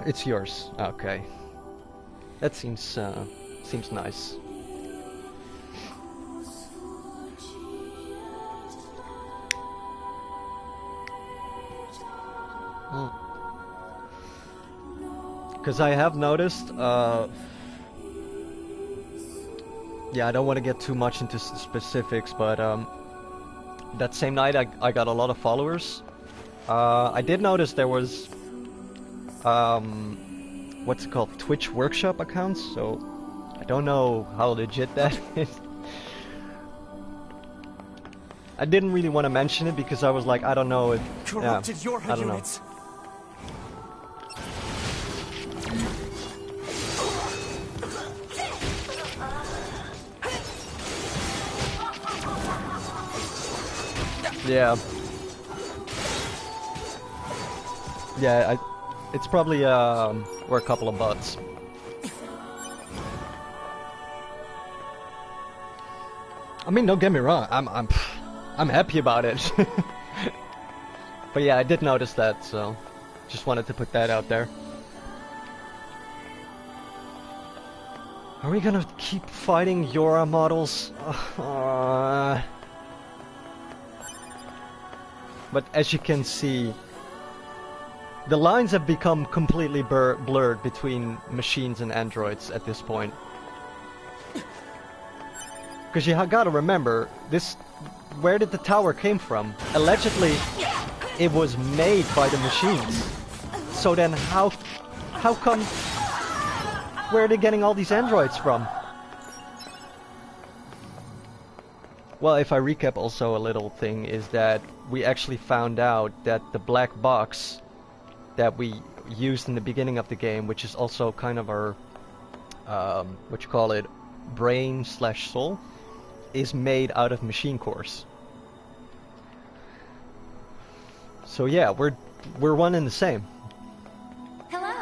it's yours. Okay, that seems nice. Because I have noticed, yeah, I don't want to get too much into specifics, but that same night I got a lot of followers. I did notice there was, what's it called, Twitch workshop accounts, so I don't know how legit that is. I didn't really want to mention it because I was like, I don't know if, Corrupted your I don't know. units. Yeah. Yeah, it's probably we're a couple of bots. I mean, don't get me wrong. I'm happy about it. But yeah, I did notice that, so just wanted to put that out there. Are we gonna keep fighting Yora models? But as you can see, the lines have become completely blurred between machines and androids at this point. Because you gotta remember, where did the tower came from? Allegedly, it was made by the machines. So then how come, where are they getting all these androids from? Well, if I recap also a little thing is that we actually found out that the black box that we used in the beginning of the game, which is also kind of our, what you call it, brain/soul, is made out of machine cores. So yeah, we're one and the same. Hello,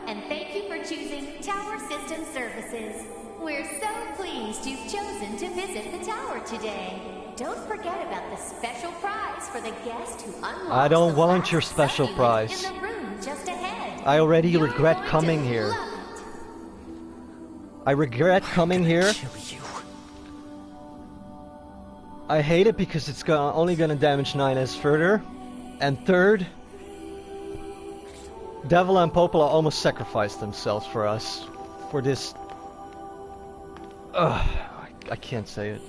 and thank you for choosing Tower System Services. We're so pleased you've chosen to visit the tower today. Don't forget about the special prize for the guest who unlocks I don't the want last your special subunit prize. in the room just ahead. I already You're regret going coming to here. love it. I regret coming here. Kill you. I hate it because it's only gonna damage 9S further. And third, Devil and Popola almost sacrificed themselves for us. For this... Ugh, I can't say it.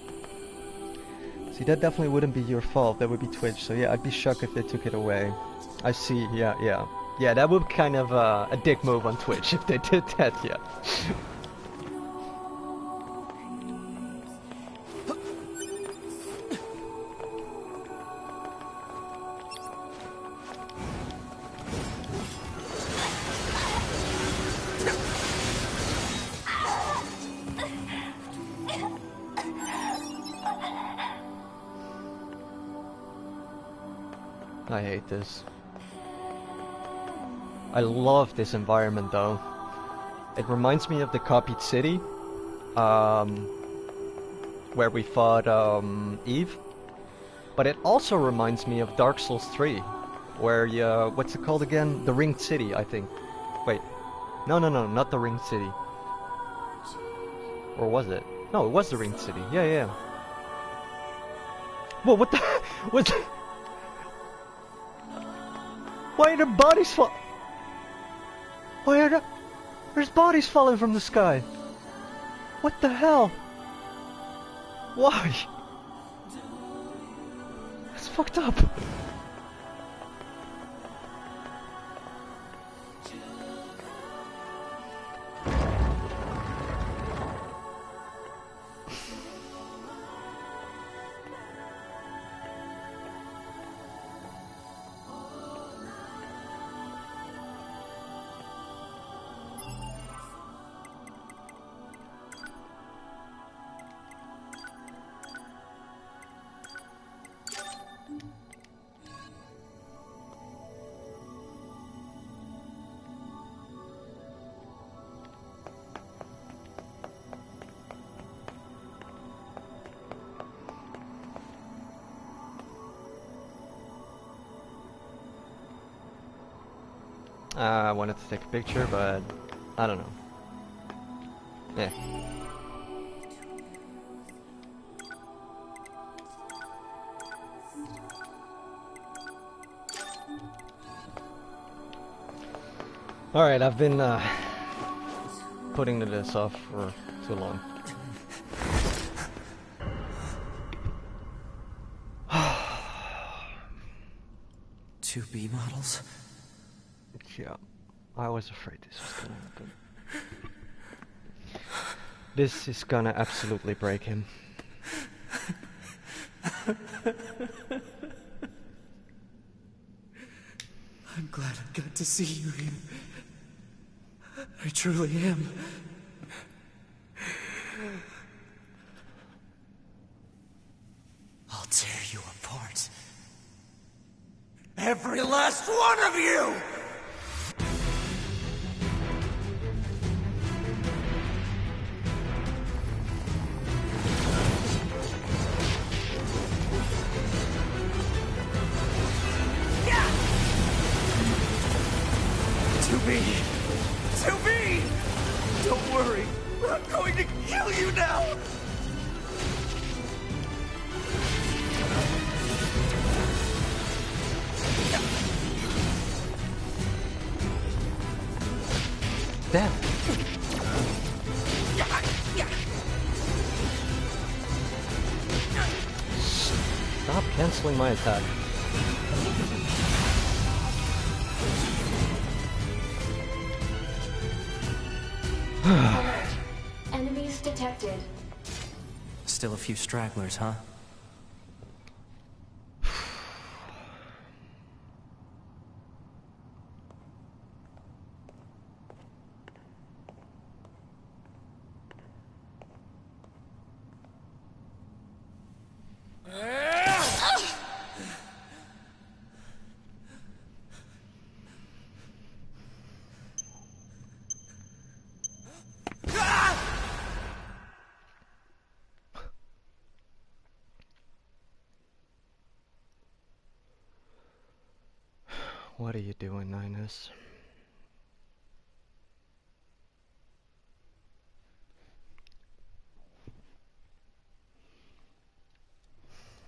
See, that definitely wouldn't be your fault, that would be Twitch, so yeah, I'd be shocked if they took it away. I see, yeah. Yeah, that would be kind of a dick move on Twitch if they did that, yeah. I hate this. I love this environment though. It reminds me of the copied city, where we fought Eve. But it also reminds me of Dark Souls 3, where you, what's it called again? The Ringed City, I think. Wait, no, not the Ringed City. Or was it? No, it was the Ringed City. Yeah. Whoa, what the? What? Why are the bodies fall? Why are there's bodies falling from the sky? What the hell? Why? That's fucked up. I wanted to take a picture, but I don't know. Yeah. Alright, I've been putting this off for too long. Two B models? Yeah, I was afraid this was gonna happen. This is gonna absolutely break him. I'm glad I got to see you again. I truly am. I'll tear you apart. Every last one of you! To me! To me! Don't worry, I'm going to kill you now! Damn. Stop canceling my attack. Alert. Enemies detected. Still a few stragglers, huh? What are you doing, Ninus?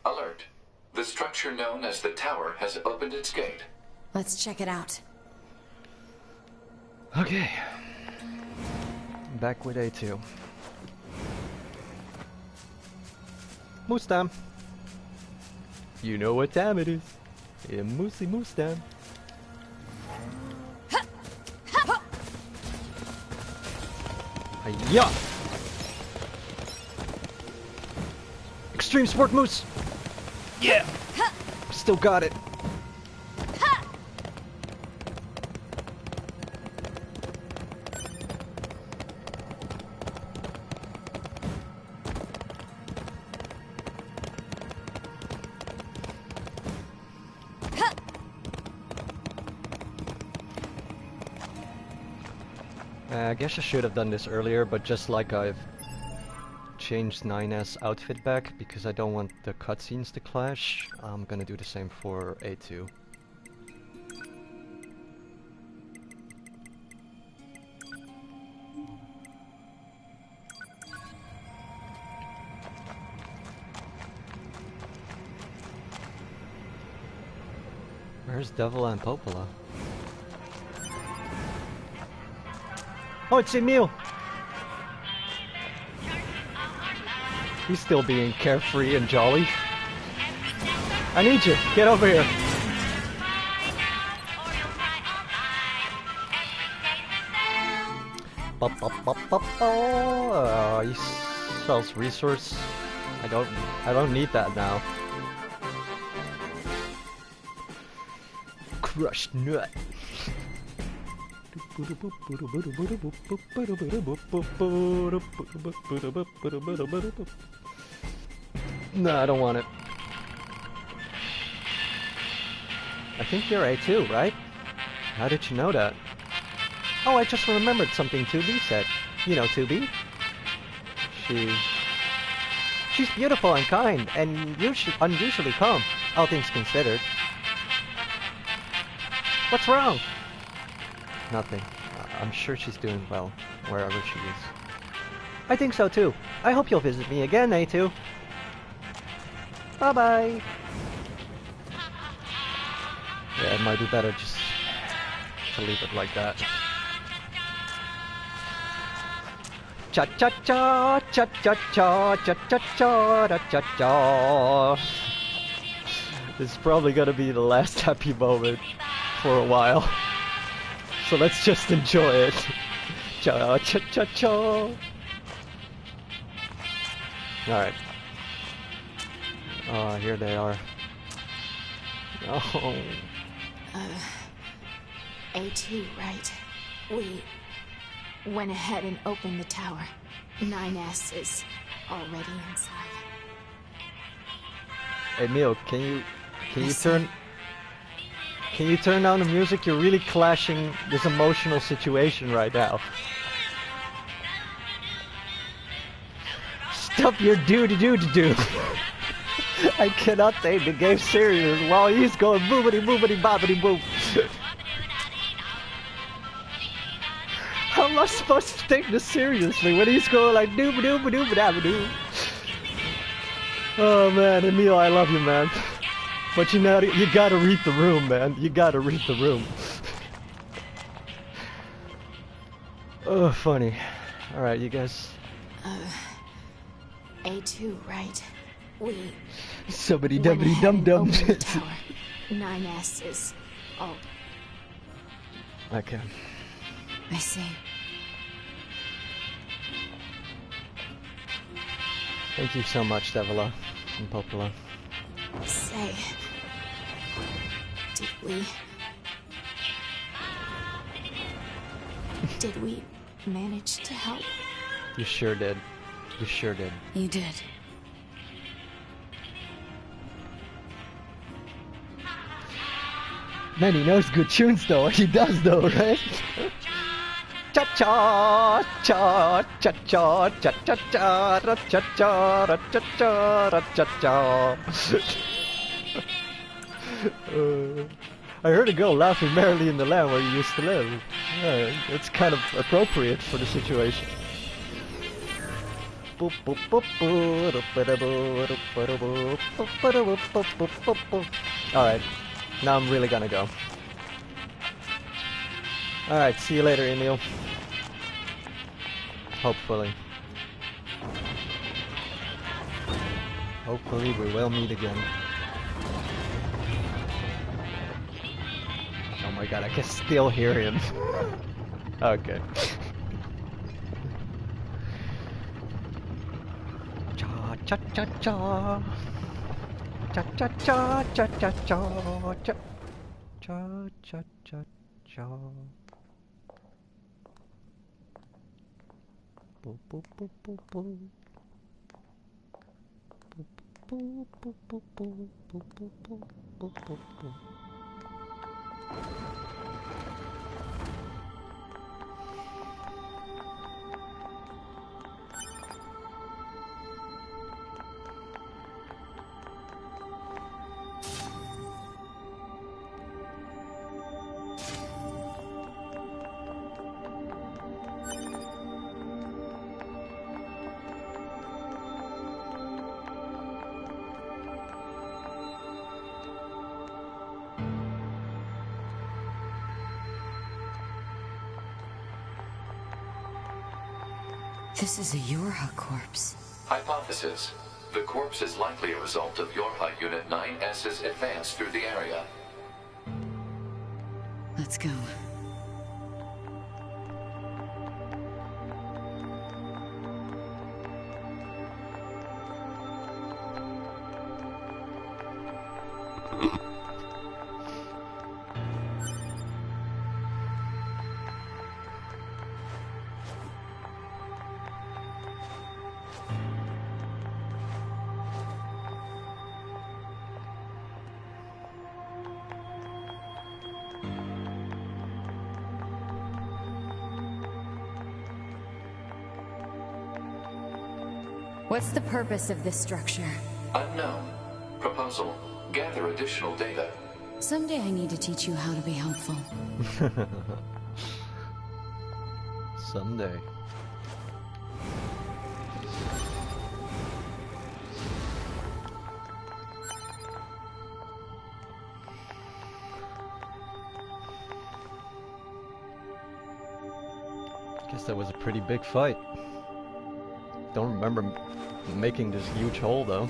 Alert. The structure known as the tower has opened its gate. Let's check it out. Okay. Back with A2. Moose time. You know what time it is. Yeah, moosey moose time. Hiya! Extreme Sport Moose! Yeah! Still got it. I guess I should have done this earlier, but just like I've changed 9S outfit back because I don't want the cutscenes to clash, I'm gonna do the same for A2. Where's Devil and Popola? Oh, it's Emil! He's still being carefree and jolly. I need you! Get over here! He sells resource. I don't need that now. Crushed nut. No, I don't want it. I think you're A2, right? How did you know that? Oh, I just remembered something 2B said. You know 2B? She's beautiful and kind, and unusually calm, all things considered. What's wrong? Nothing. I'm sure she's doing well, wherever she is. I think so too. I hope you'll visit me again, A2. Bye-bye. Yeah, it might be better just to leave it like that. Cha-cha-cha, cha-cha-cha, cha-cha-cha, cha-cha-cha. This is probably gonna be the last happy moment for a while. So let's just enjoy it. Cha-cha-cha-cha. Alright. Oh, here they are. Oh. A2, right? We went ahead and opened the tower. 9S is already inside. Emil, can you turn? can you turn down the music? You're really clashing this emotional situation right now. Stop your do. I cannot take the game serious while he's going boobity boobity bobbity boop. How am I supposed to take this seriously when he's going like dooba dooba dooba dabba doo? Oh man, Emil, I love you, man. But you know, you gotta read the room, man. You gotta read the room. Oh, funny. Alright, you guys. A2, right? We Somebody went dumbity ahead dum and dum. opened the tower. 9S is... Oh, Okay. I see. Thank you so much, Devila and Popola. Say... Did we manage to help? You sure did. You sure did. You did. Man, he knows good tunes though. He does though, right? Cha cha cha cha cha cha cha cha ra cha cha ra cha cha ra cha cha. I heard a girl laughing merrily in the land where you used to live. Yeah, it's kind of appropriate for the situation. Alright, now I'm really gonna go. Alright, see you later, Emil. Hopefully. Hopefully we will meet again. Oh my god, I can still hear him. Okay. Cha cha cha cha. Cha cha cha cha cha cha cha. Cha cha cha cha. Boop boop boop boop boop. Boop boop boop boop boop boop boop boop boop boop. This is a Yorha corpse. Hypothesis. The corpse is likely a result of Yorha Unit 9S's advance through the area. Let's go. What's the purpose of this structure? Unknown. Proposal. Gather additional data. Someday I need to teach you how to be helpful. Someday. Guess that was a pretty big fight. Don't remember making this huge hole though.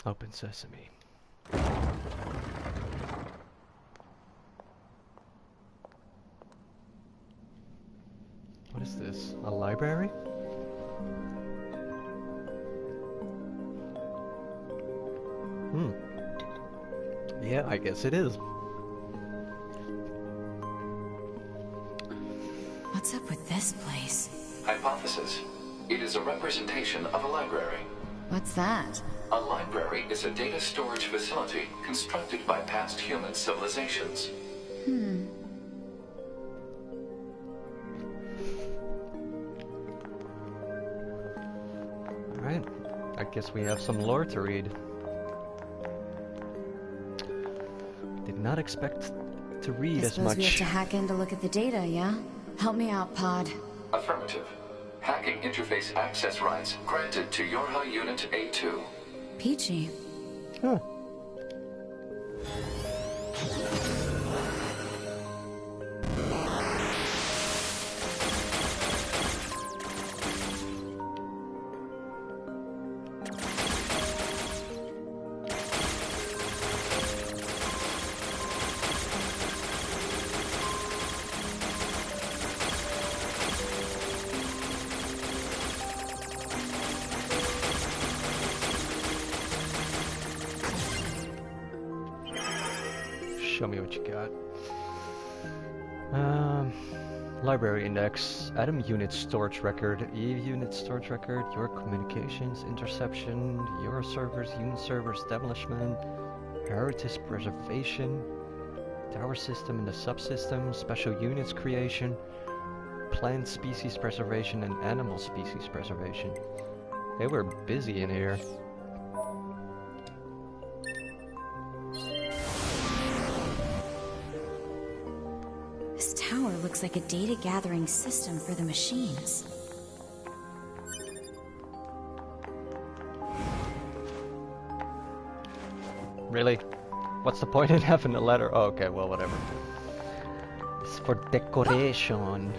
Open sesame. What is this? A library? Hmm. Yeah, I guess it is. What's up with this place? Hypothesis. It is a representation of a library. What's that? A library is a data storage facility constructed by past human civilizations. Alright. I guess we have some lore to read. Did not expect to read I as suppose we have much. to hack in to look at the data, yeah? Help me out, Pod. Affirmative. Hacking interface access rights granted to Yorha Unit A2. Peachy. Huh. Show me what you got. Library index, Atom unit storage record, EVE unit storage record, your communications interception, your servers, unit server establishment, heritage preservation, tower system and the subsystem, special units creation, plant species preservation and animal species preservation. They were busy in here. This tower looks like a data gathering system for the machines. Really? What's the point in having a letter? Oh, okay, well, whatever. It's for decoration.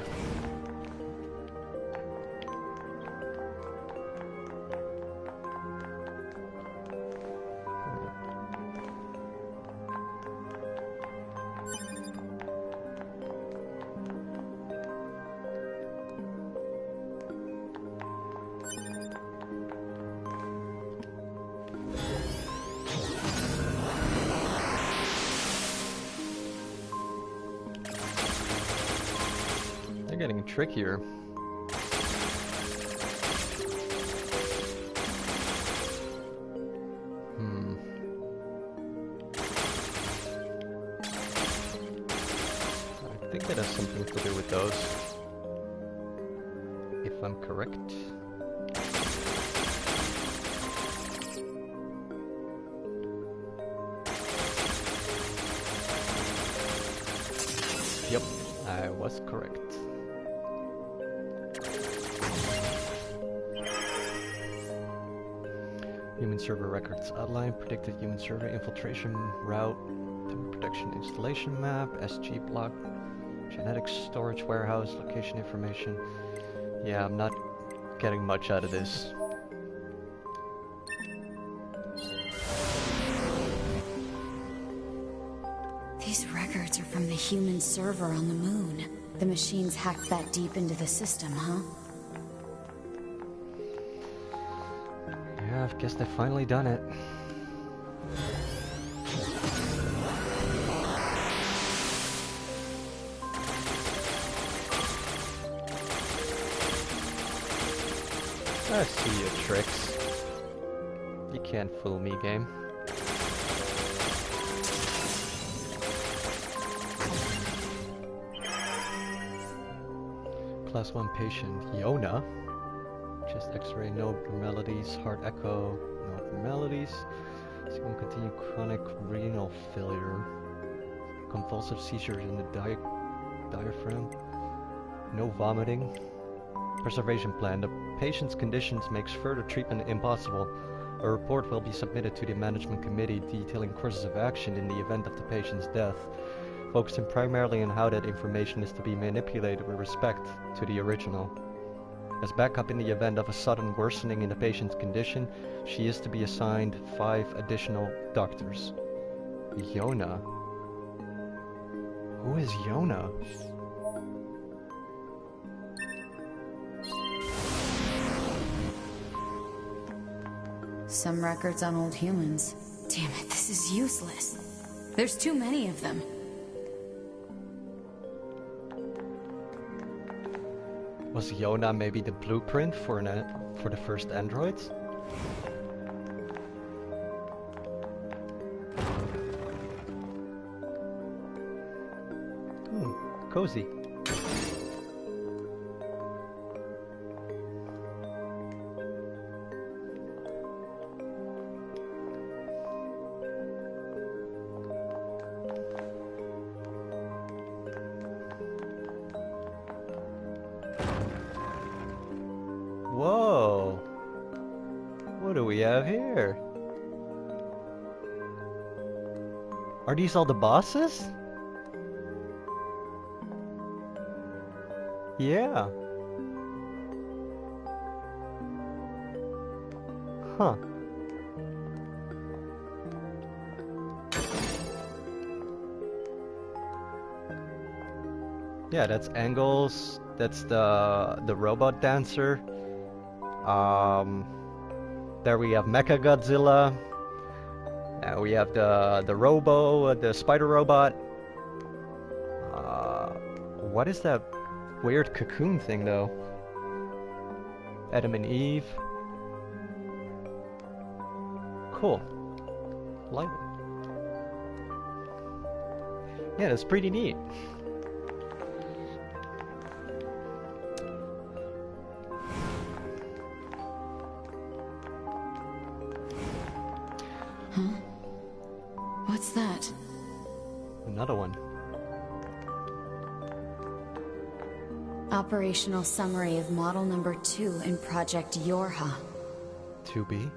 They're getting trickier. I think it has something to do with those. If I'm correct. Yep, I was correct. Human server records outline, predicted human server infiltration route, timber protection installation map, SG block, genetics storage warehouse, location information. Yeah, I'm not getting much out of this. These records are from the human server on the moon. The machines hacked that deep into the system, huh? Yeah, I guess they've finally done it. I see your tricks. You can't fool me, game. Class 1 patient, Yona. Chest x-ray, no abnormalities. Heart echo, no abnormalities. Second continued chronic renal failure. Convulsive seizures in the diaphragm. No vomiting. Preservation plan. The patient's conditions makes further treatment impossible. A report will be submitted to the management committee detailing courses of action in the event of the patient's death, focusing primarily on how that information is to be manipulated with respect to the original. As backup in the event of a sudden worsening in the patient's condition, she is to be assigned 5 additional doctors. Yona? Who is Yona? Some records on old humans. Damn it, this is useless. There's too many of them. Was Yona maybe the blueprint for for the first androids? Cozy. Whoa! What do we have here? Are these all the bosses? Yeah. Huh. Yeah, that's Angles. That's the robot dancer. There we have Mecha Godzilla. We have the Robo, the spider robot. What is that weird cocoon thing though? Adam and Eve. Cool. Like it. Yeah, that's pretty neat. Huh? What's that? Another one. Operational summary of model number 2 in Project Yorha. 2B?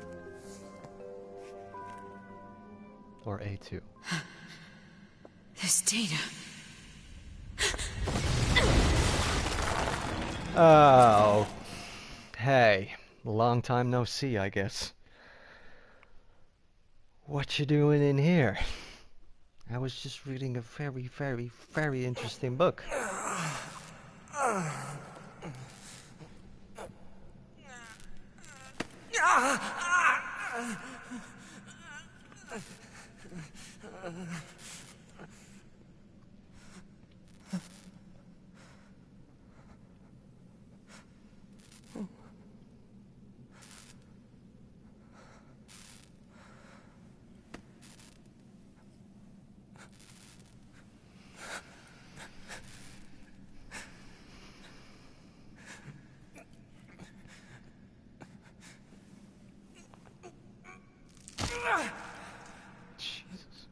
Or A2? This data. Oh. Hey. Long time no see, I guess. What you doing in here? I was just reading a very, very, very interesting book. Jesus.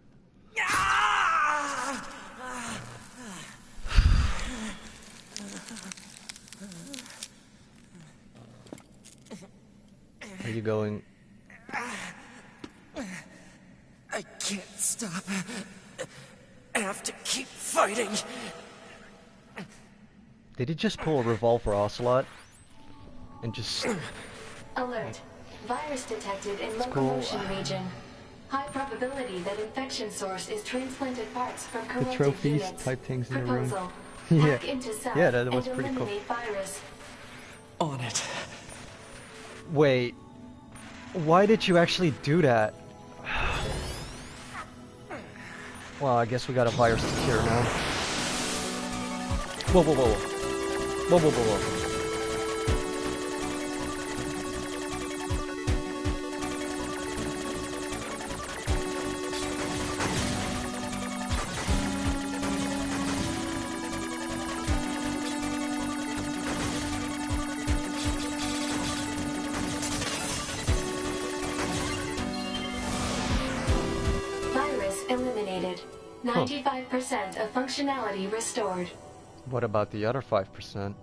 Are you going? I can't stop. I have to keep fighting. Did he just pull a revolver ocelot? And just... Alert. Virus detected in cool. locomotion region. High probability that infection source is transplanted parts from The corrupted trophies units. type things in the room. Proposal. Yeah. Hack into cell Yeah, that was and pretty cool. eliminate virus. On it. Wait. Why did you actually do that? Well, I guess we got a virus to cure now. Whoa, whoa, whoa, whoa. Whoa, whoa, whoa, whoa. Virus eliminated. 95% of functionality restored. What about the other 5%?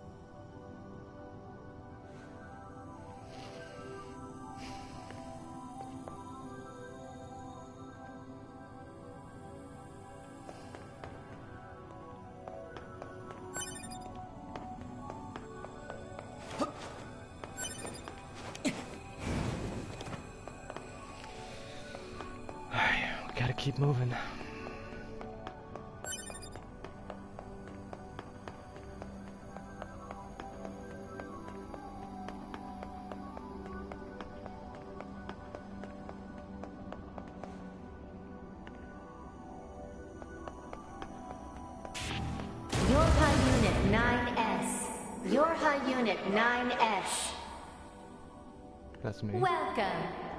keep moving. Yorha Unit 9S. Yorha Unit 9S. That's me. Welcome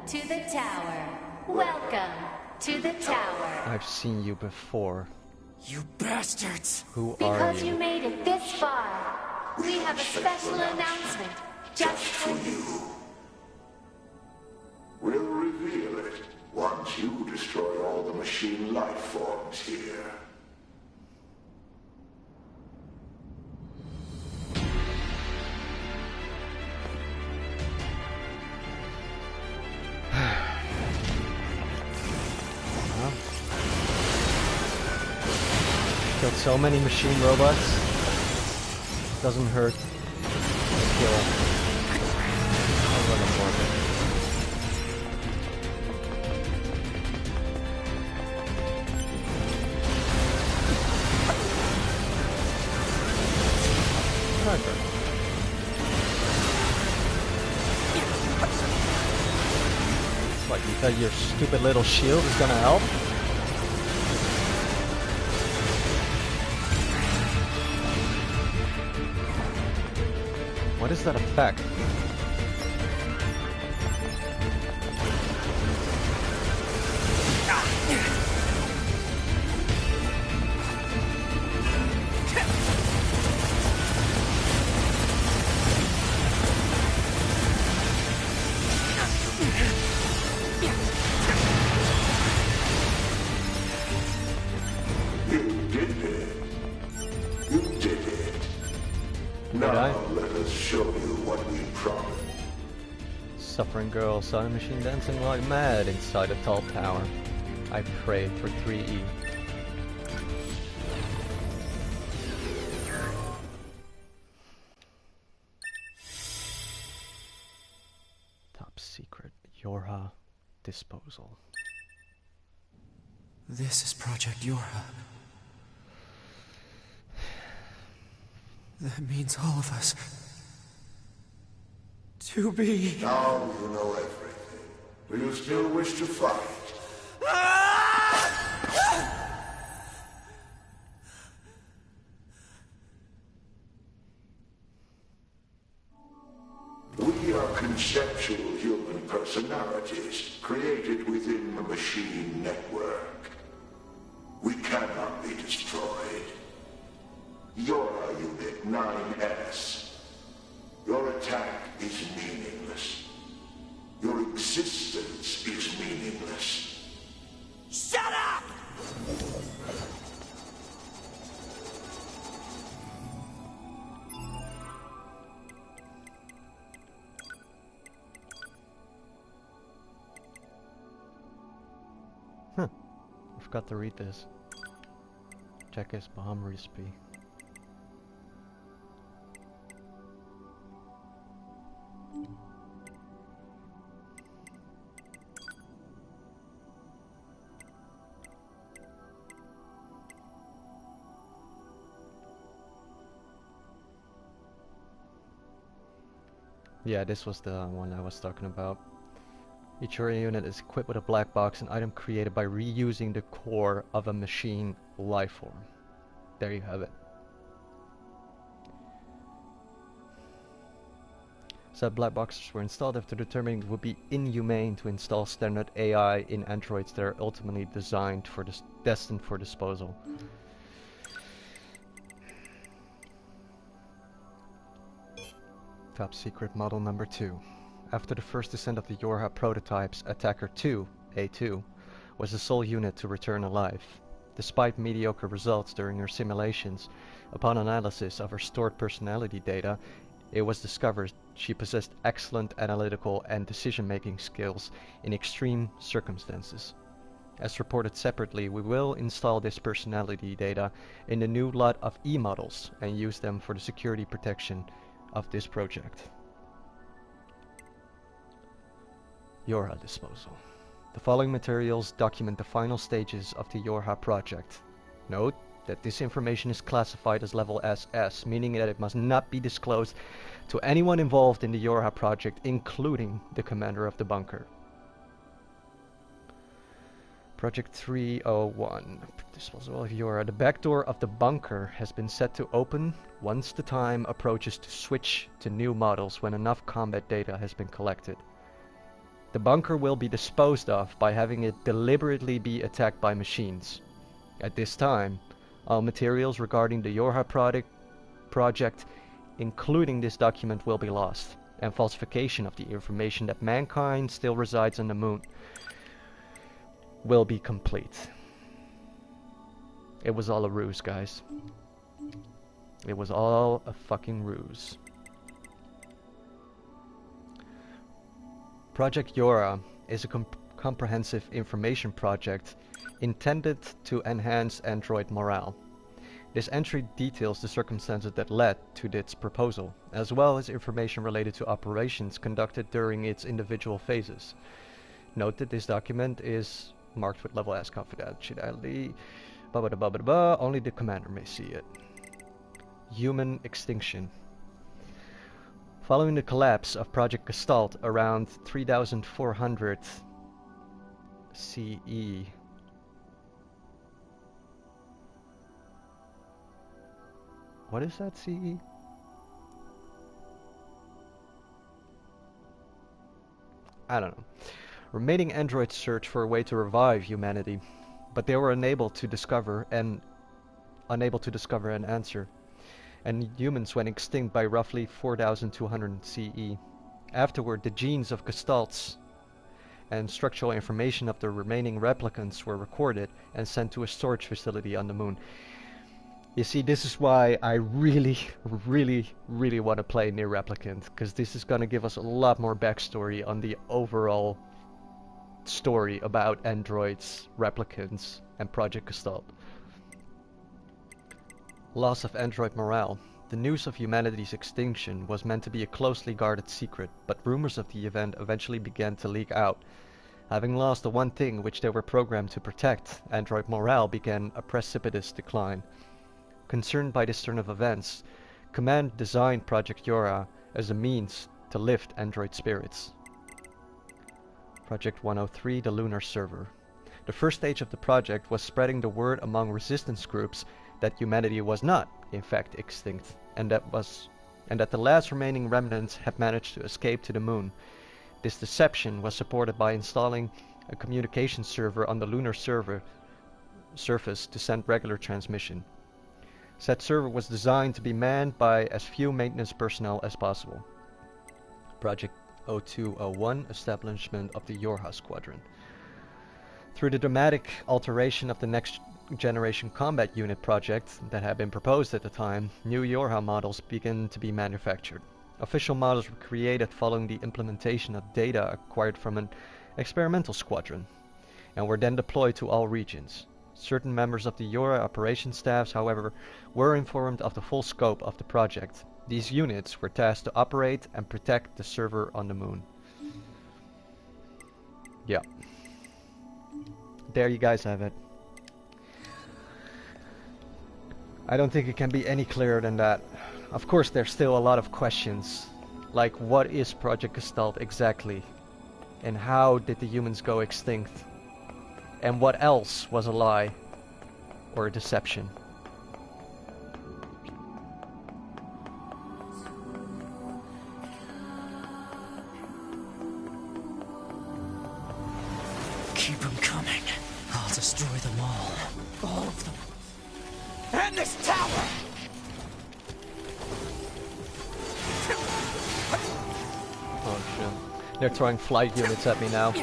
to the tower. Welcome to the tower. I've seen you before. You bastards! Who are Because you you? made it this far, we have a special announcement just for you. We'll reveal it once you destroy all the machine life forms here. Killed so many machine robots. Doesn't hurt to kill. A little morbid. Clever. What, you thought your stupid little shield is gonna help? What is that effect? You did it. You did it. I? Now let us show you what we promised. Suffering girl saw a machine dancing like mad inside a tall tower. I prayed for 3E. Top secret Yorha disposal. This is Project Yorha. That means all of us. To be... Now you know everything. Do you still wish to fight? We are conceptual human personalities created within the machine network. We cannot be destroyed. You're Unit 9S. Your attack is meaningless. Your existence is meaningless. Shut up! Huh. I forgot to read this. Check his bomb recipe. Yeah, this was the one I was talking about. Each area unit is equipped with a black box, an item created by reusing the core of a machine life form. There you have it. Said black boxes were installed after determining it would be inhumane to install standard AI in androids that are ultimately designed for destined for disposal. Top secret model number 2. After the first descent of the Yorha prototypes, Attacker 2, A2, was the sole unit to return alive. Despite mediocre results during her simulations, upon analysis of her stored personality data, it was discovered she possessed excellent analytical and decision-making skills in extreme circumstances. As reported separately, we will install this personality data in the new lot of E-models and use them for the security protection of this project. Yorha disposal. The following materials document the final stages of the Yorha project. Note that this information is classified as level SS, meaning that it must not be disclosed to anyone involved in the Yorha project, including the commander of the bunker. Project 301. Disposal of Yorha. The back door of the bunker has been set to open once the time approaches to switch to new models when enough combat data has been collected. The bunker will be disposed of by having it deliberately be attacked by machines. At this time, all materials regarding the Yorha project, including this document, will be lost, and falsification of the information that mankind still resides on the moon will be complete. It was all a ruse, guys. It was all a fucking ruse. Project Yorha is a comprehensive information project intended to enhance android morale. This entry details the circumstances that led to its proposal, as well as information related to operations conducted during its individual phases. Note that this document is marked with level S confidentiality. Only the commander may see it. Human extinction. Following the collapse of Project Gestalt around 3400 CE, what is that CE? I don't know. Remaining androids searched for a way to revive humanity, but they were unable to discover an answer, and humans went extinct by roughly 4200 CE. Afterward, the genes of Gestalts and structural information of the remaining replicants were recorded and sent to a storage facility on the moon. You see, this is why I really want to play NieR Replicant, because this is going to give us a lot more backstory on the overall story about androids, replicants, and Project Gestalt. Loss of android morale. The news of humanity's extinction was meant to be a closely guarded secret, but rumors of the event eventually began to leak out. Having lost the one thing which they were programmed to protect, android morale began a precipitous decline. Concerned by this turn of events, Command designed Project Yorha as a means to lift android spirits. Project 103, the Lunar Server. The first stage of the project was spreading the word among resistance groups that humanity was not, in fact, extinct, and that the last remaining remnants had managed to escape to the moon. This deception was supported by installing a communication server on the lunar surface to send regular transmission. Said server was designed to be manned by as few maintenance personnel as possible. Project 0201, establishment of the Yorha Squadron. Through the dramatic alteration of the next generation combat unit project that had been proposed at the time, new Yorha models began to be manufactured. Official models were created following the implementation of data acquired from an experimental squadron, and were then deployed to all regions. Certain members of the Yorha operation staffs, however, were informed of the full scope of the project. These units were tasked to operate and protect the server on the moon. Yeah. There you guys have it. I don't think it can be any clearer than that. Of course, there's still a lot of questions, like what is Project Gestalt exactly? And how did the humans go extinct? And what else was a lie or a deception? Keep them coming. I'll destroy them all. All of them. And this tower! Oh shit. They're throwing flight units at me now.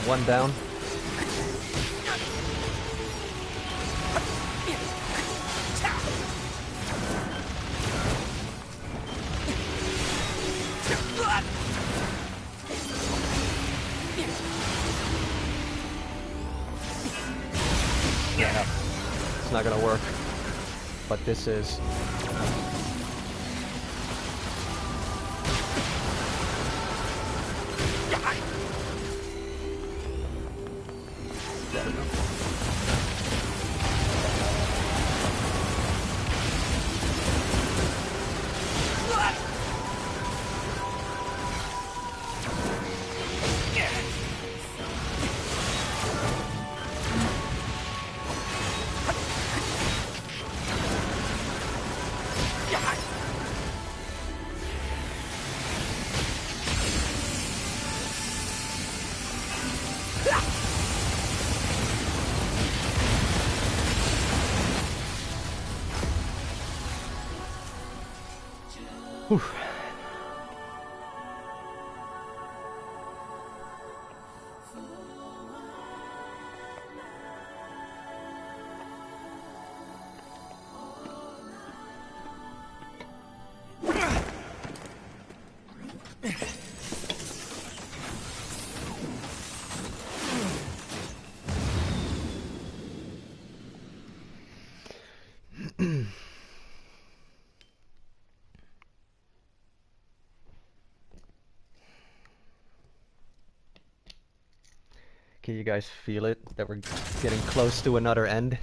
One down. not gonna work. But this is. Whew. Can you guys feel it? That we're getting close to another end?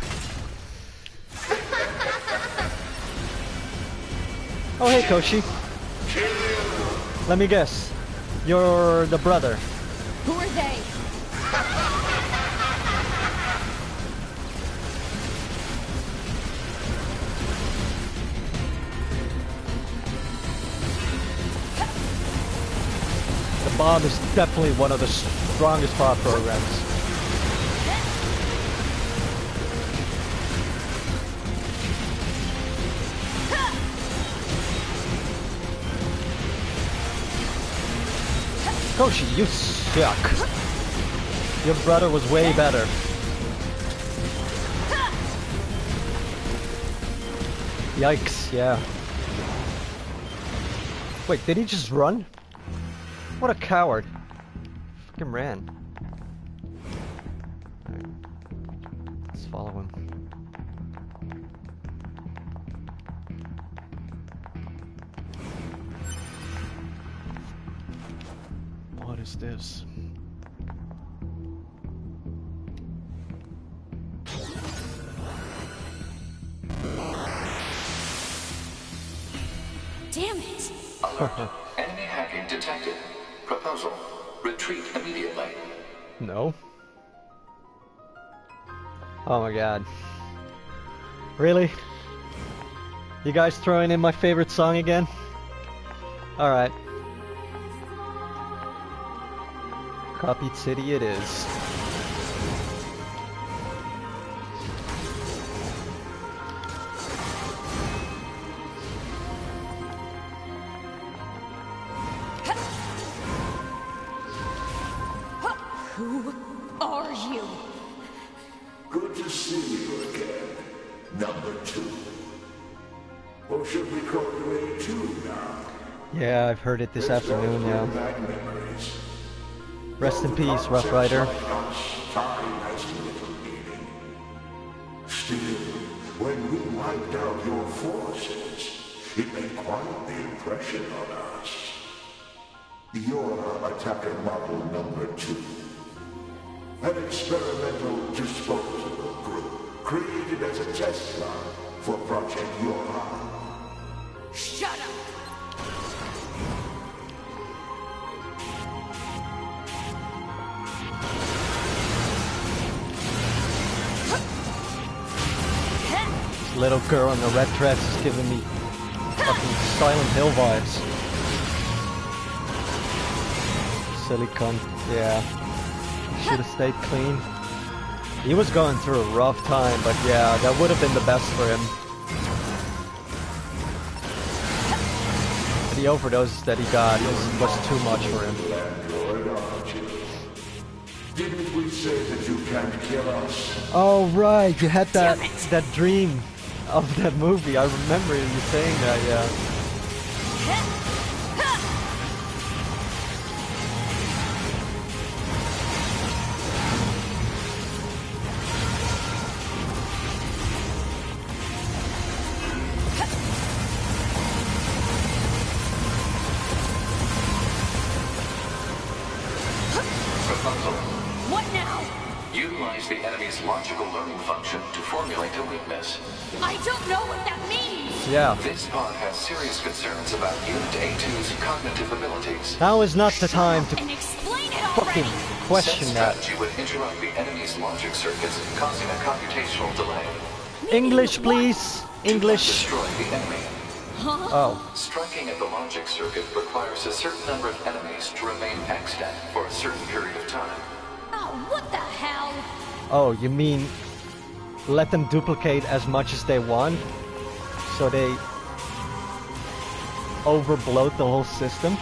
Oh hey Koshi! Let me guess. You're the brother. Who are they? The bomb is definitely one of the strongest pod programs. Koshi, you suck. Your brother was way better. Yikes, yeah. Wait, did he just run? What a coward. Fucking ran. Alright. Let's follow him. What is this? Damn it! Alert. Enemy hacking detected. Proposal. Retreat immediately. No. Oh my god. Really? You guys throwing in my favorite song again? Alright. Copied City it is. Who are you? Good to see you again, number 2. Or should we call you A2 now? Yeah, I've heard it this afternoon, yeah. Bad memories. Rest in peace, Rough Rider. Like us, time has little meaning. Still, when we wiped out your forces, it made quite the impression on us. You're attacker model number 2. An experimental disposable group created as a test run for Project Yorha. Shut up! Little girl in the red dress is giving me fucking Silent Hill vibes. Silly cunt, yeah. Should have stayed clean. He was going through a rough time, but yeah, that would have been the best for him. The overdose that he got was too much for him. Didn't we say that you can't kill us? Oh right, you had that dream of that movie. I remember you saying that, yeah. use the enemy's logical learning function to formulate a weakness. I don't know what that means! Yeah. This pod has serious concerns about Unit A2's cognitive abilities. Now is not the time to And explain it fucking already! question Said that. strategy would interrupt the enemy's logic circuits, causing a computational delay. English, please. English. Destroy the enemy. Oh. Striking at the logic circuit requires a certain number of enemies to remain extant for a certain period of time. Oh, what the hell? Oh, you mean let them duplicate as much as they want, so they overbloat the whole system?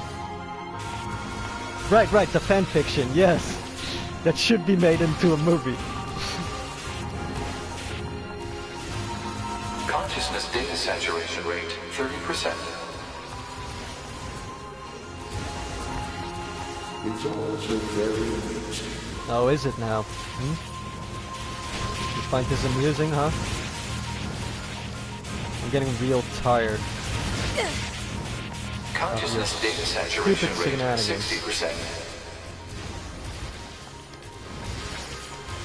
Right, the fan fiction, yes. That should be made into a movie. Consciousness data saturation rate, 30%. It's also very amusing. Oh, is it now? Hmm? You find this amusing, huh? I'm getting real tired. Consciousness data saturation stupid rate, shenanigans. 60%.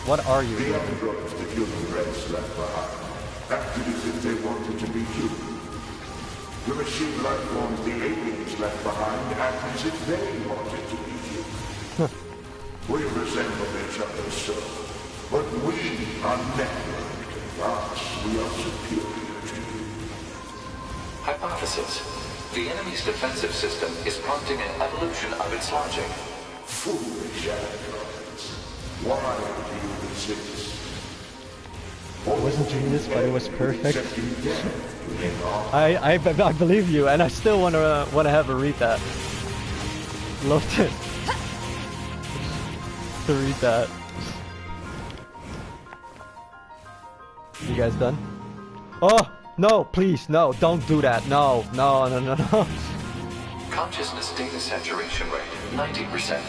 What are you The doing? androids the human race left behind acted as if they wanted to be human. The machine life forms the aliens left behind acted as if they wanted to be human. We resemble each other so, but we are networked, thus we are superior to you. Hypothesis. The enemy's defensive system is prompting an evolution of its logic. Foolish androids. Why do you resist? It wasn't genius, but it was perfect. Accepting death, you know? I believe you, and I still wanna have a read that. Loved it. To read that. You guys done? Oh no! Please no! Don't do that! No! No! No! No! No! Consciousness data saturation rate, 90%.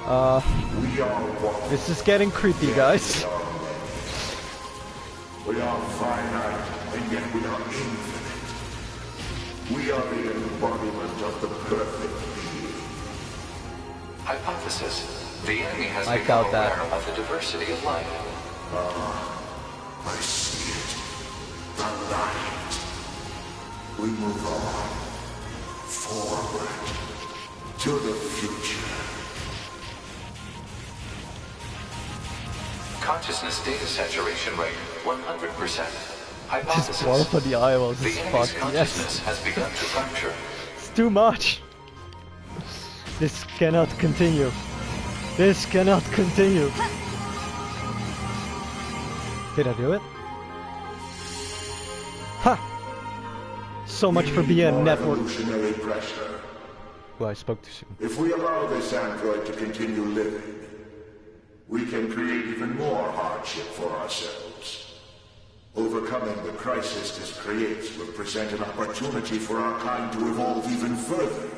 We are one. This is getting creepy, guys. We are finite, and yet we are infinite. We are the embodiment of the perfect being. Hypothesis. The enemy has I become doubt that. aware of the diversity of life. I see it. The light. We move on. Forward. To the future. Consciousness data saturation rate, 100%. Just Hypothesis. blow up on the eyeballs The is enemy's fucked. consciousness Yes. has begun to fracture. It's too much. This cannot continue. This cannot continue. Did I do it? Ha! So much for being a network. Evolutionary pressure. Well, I spoke too soon. If we allow this android to continue living, we can create even more hardship for ourselves. Overcoming the crisis this creates will present an opportunity for our kind to evolve even further.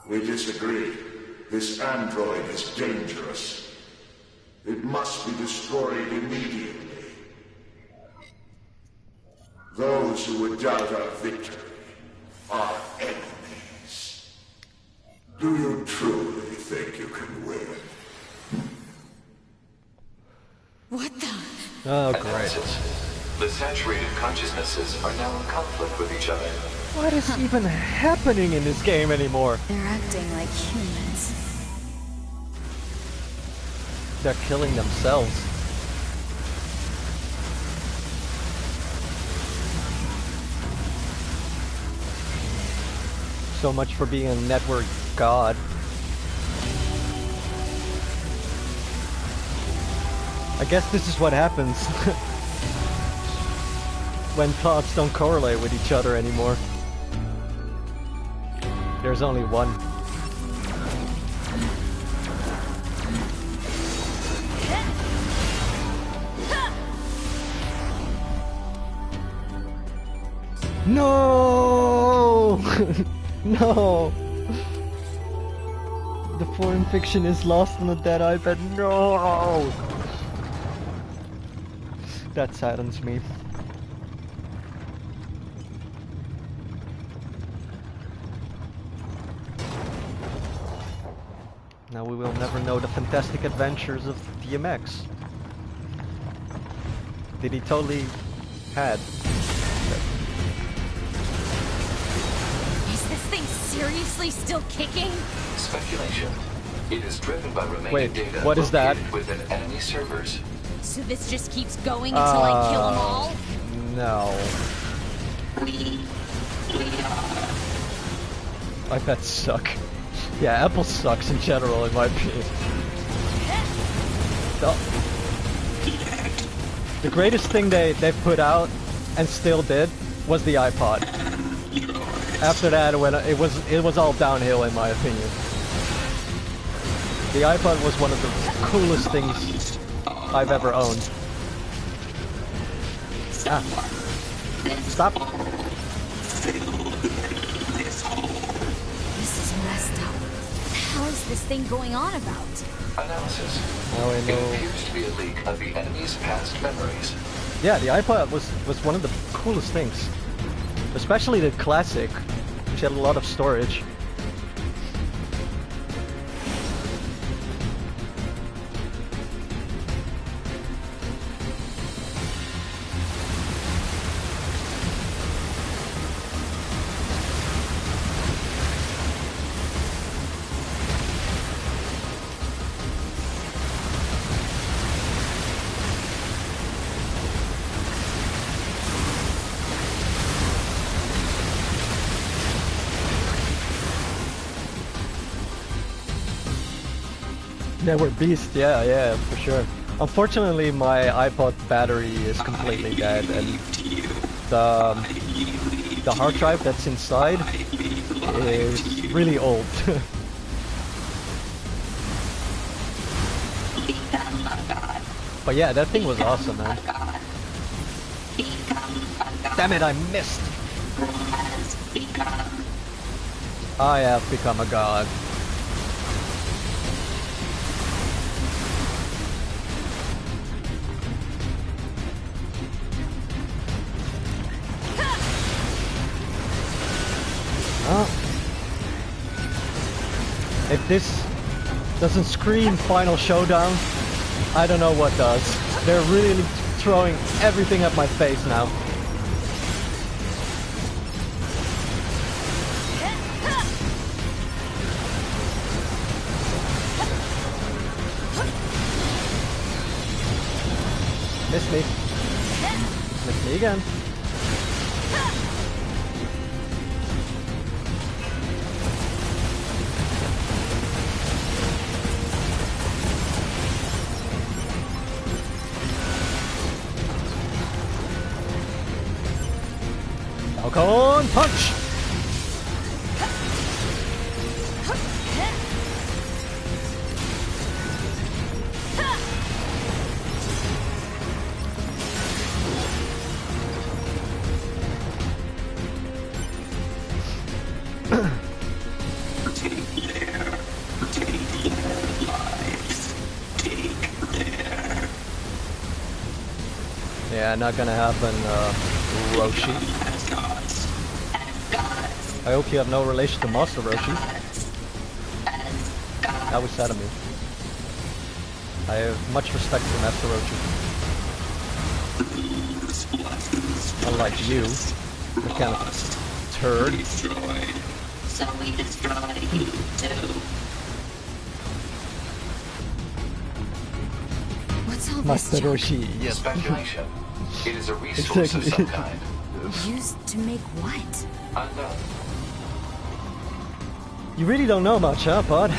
We disagree. This android is dangerous. It must be destroyed immediately. Those who would doubt our victory are enemies. Do you truly think you can win? What the? Oh, great. Analysis. The saturated consciousnesses are now in conflict with each other. What is even happening in this game anymore? They're acting like humans. They're killing themselves. So much for being a network god. I guess this is what happens when thoughts don't correlate with each other anymore. There's only one. No! No! The foreign fiction is lost on the dead iPad. No! That saddens me. Now we will never know the fantastic adventures of DMX. That he totally had. Is this thing seriously still kicking? Speculation. It is driven by remaining Wait, data what is that? located within enemy servers. So this just keeps going until I kill them all? No. iPads suck. Yeah, Apple sucks in general, in my opinion. The greatest thing they've put out, and still did, was the iPod. After that, it was all downhill, in my opinion. The iPod was one of the coolest things I've ever owned. Ah. Stop. This is messed up. How is this thing going on about? Analysis. Now I It know. appears to be a leak of the enemy's past memories. Yeah, the iPod was one of the coolest things. Especially the classic, which had a lot of storage. They were beasts, yeah, for sure. Unfortunately, my iPod battery is completely dead, and the hard drive that's inside is really old. But yeah, that thing was awesome, man. Damn it, I missed! I have become a god. If this doesn't scream Final Showdown, I don't know what does. They're really throwing everything at my face now. Miss me. Miss me again. Falcon punch! Yeah, not gonna happen, Roshi. I hope you have no relation to Master Roshi. That was sad of me. I have much respect for Master Roshi. Unlike you, the kind of turd. So we destroy you too. What's all this Master junk Roshi, yes. Speculation. It is a resource of some kind. used to make what? Unknown. You really don't know much, huh, bud?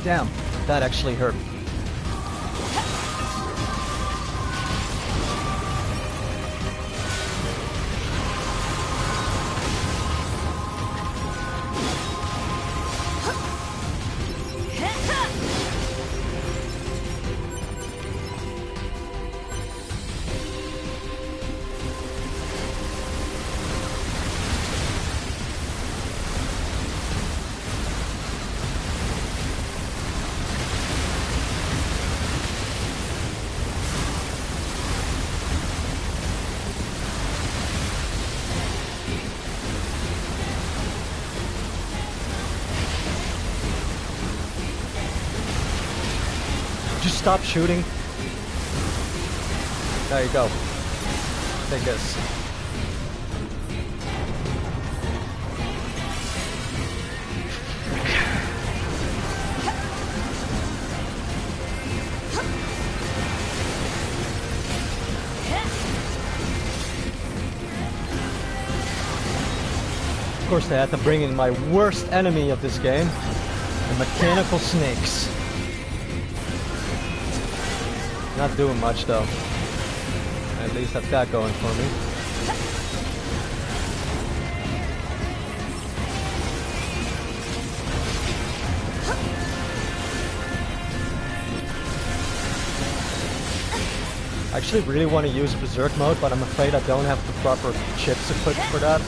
Damn, that actually hurt. stop shooting? There you go. Take this. Of course, they had to bring in my worst enemy of this game, the mechanical snakes. Not doing much though. At least I've got going for me. I actually really want to use Berserk mode, but I'm afraid I don't have the proper chips equipped for that.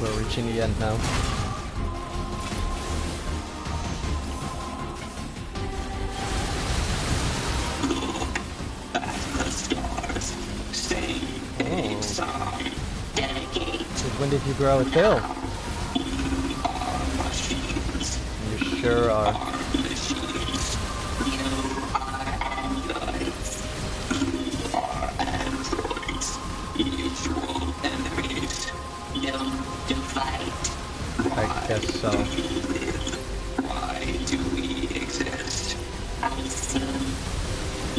We're reaching the end now. The stars say a song. Dedicate. Since when did you grow a tail? You are machines. You sure are. Machines. You are androids. You are androids. Usual enemies. No to fight. I guess so. Why do we exist? I see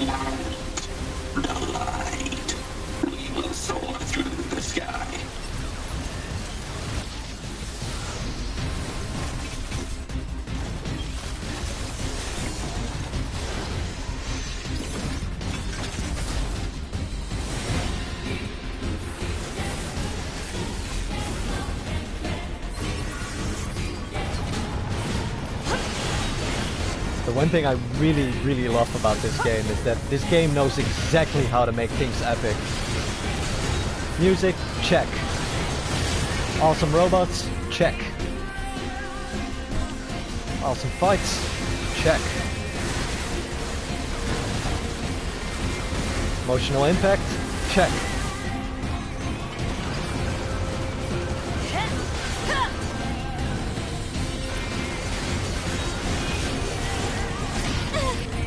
light. The light. We will soar through the sky. The one thing I really love about this game is that this game knows exactly how to make things epic. Music, check. Awesome robots, check. Awesome fights, check. Emotional impact, check.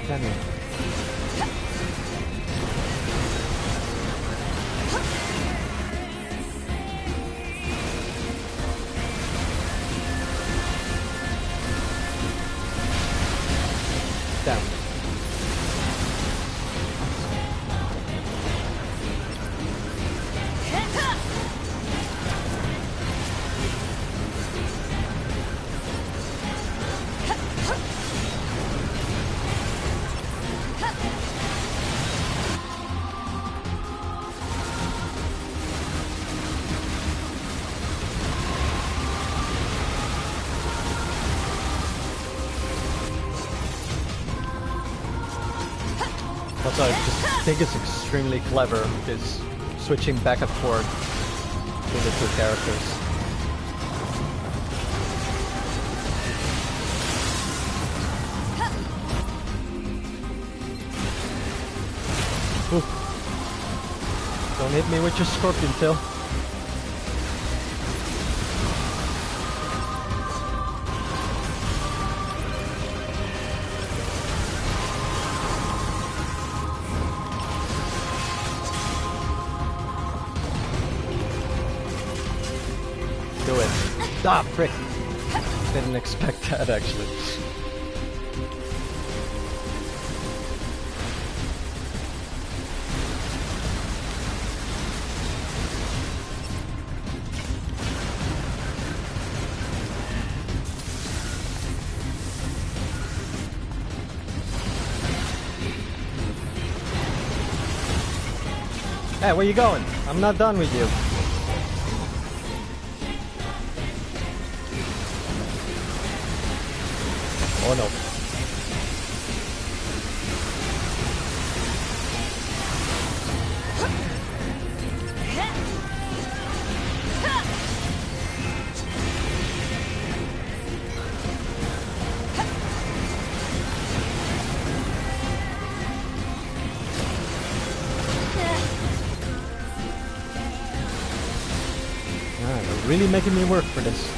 Damn it. Damn. Also, I just think it's extremely clever, is switching back and forth between the two characters. Ooh. Don't hit me with your scorpion tail. Do it. Ah, frick. Didn't expect that, actually. Hey, where you going? I'm not done with you. Oh no. Really making me work for this.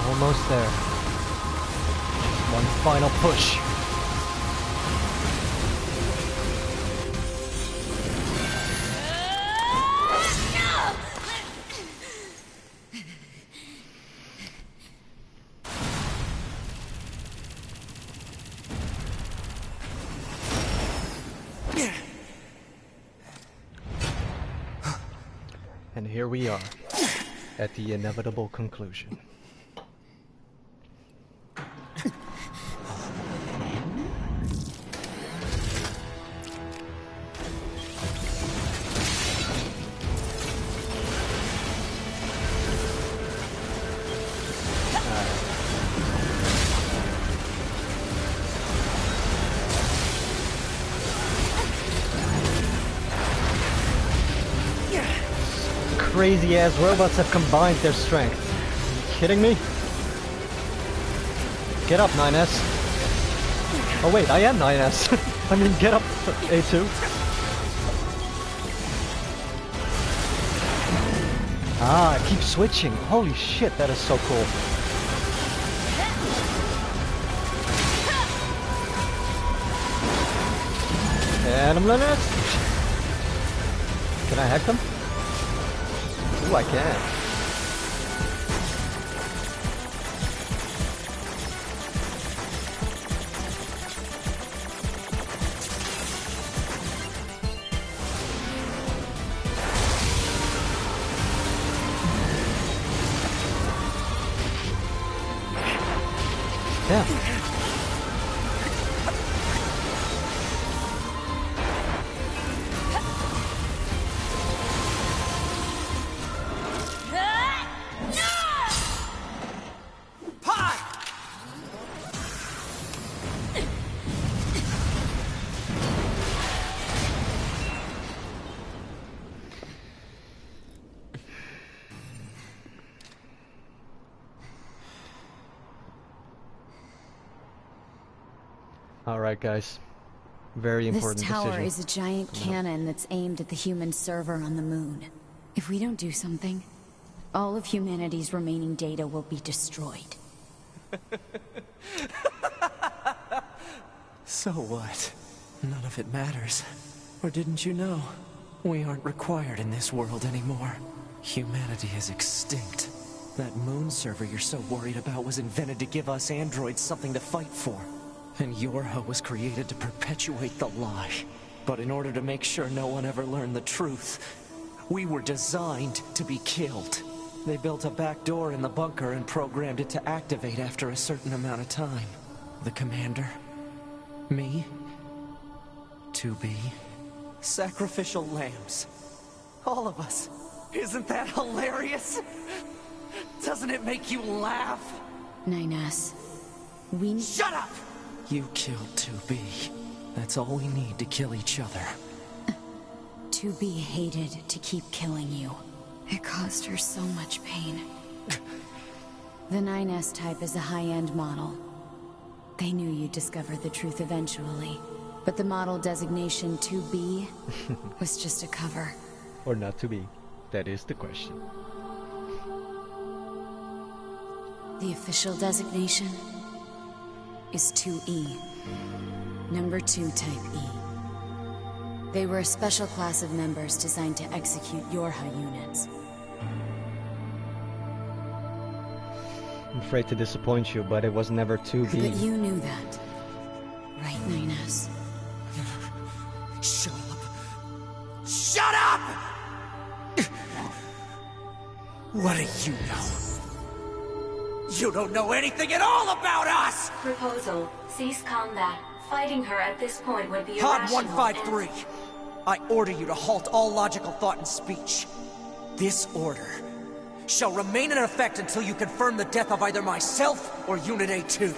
Almost there. One final push. And here we are, at the inevitable conclusion. Crazy ass robots have combined their strength. Are you kidding me? Get up, 9S. Oh wait, I am 9S. I mean, get up, A2. Ah, I keep switching. Holy shit, that is so cool. And I'm gonna... Can I hack them? Ooh, I can. Yeah. Alright guys, very important This tower decision. is a giant cannon that's aimed at the human server on the moon. If we don't do something, all of humanity's remaining data will be destroyed. So what? None of it matters. Or didn't you know? We aren't required in this world anymore. Humanity is extinct. That moon server you're so worried about was invented to give us androids something to fight for. And Yorha was created to perpetuate the lie. But in order to make sure no one ever learned the truth, we were designed to be killed. They built a back door in the bunker and programmed it to activate after a certain amount of time. The commander, me, 2B, sacrificial lambs. All of us. Isn't that hilarious? Doesn't it make you laugh? 9S, we... Shut up! You killed 2B. That's all we need to kill each other. 2B hated to keep killing you. It caused her so much pain. The 9S type is a high-end model. They knew you'd discover the truth eventually. But the model designation 2B was just a cover. Or not to be. That is the question. The official designation is 2E. Number 2 type E. They were a special class of members designed to execute Yorha units. I'm afraid to disappoint you, but it was never 2B. But you knew that. Right, 9S? Shut up! Shut up! What do you know? You don't know anything at all about us! Proposal. Cease combat. Fighting her at this point would be Pod irrational. 153. I order you to halt all logical thought and speech. This order shall remain in effect until you confirm the death of either myself or Unit A2.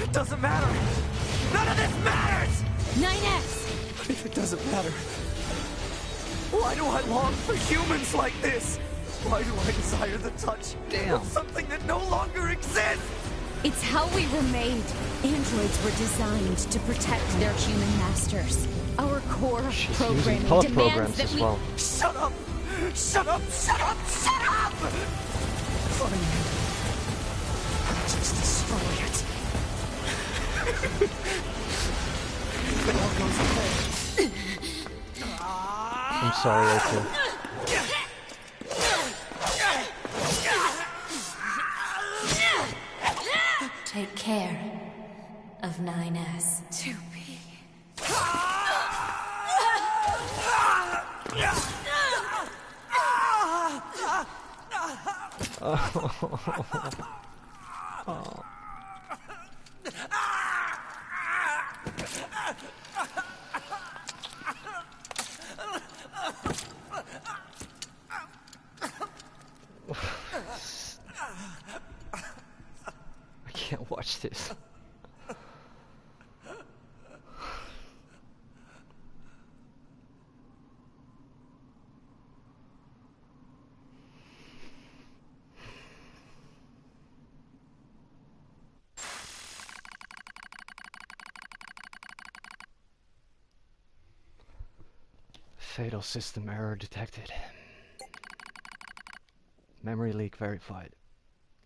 It doesn't matter! None of this matters! 9S! If it doesn't matter, why do I long for humans like this? Why do I desire the touch of something that no longer exists? It's how we were made. Androids were designed to protect their human masters. Our core She's programming using thought demands programs that as we... well. Shut up! Shut up! Shut up! Shut up! Fine. I'll just destroy it. If it all goes ahead. I'm sorry, A2. Take care of 9S. 2B. I can't watch this. Fatal system error detected. Memory leak verified.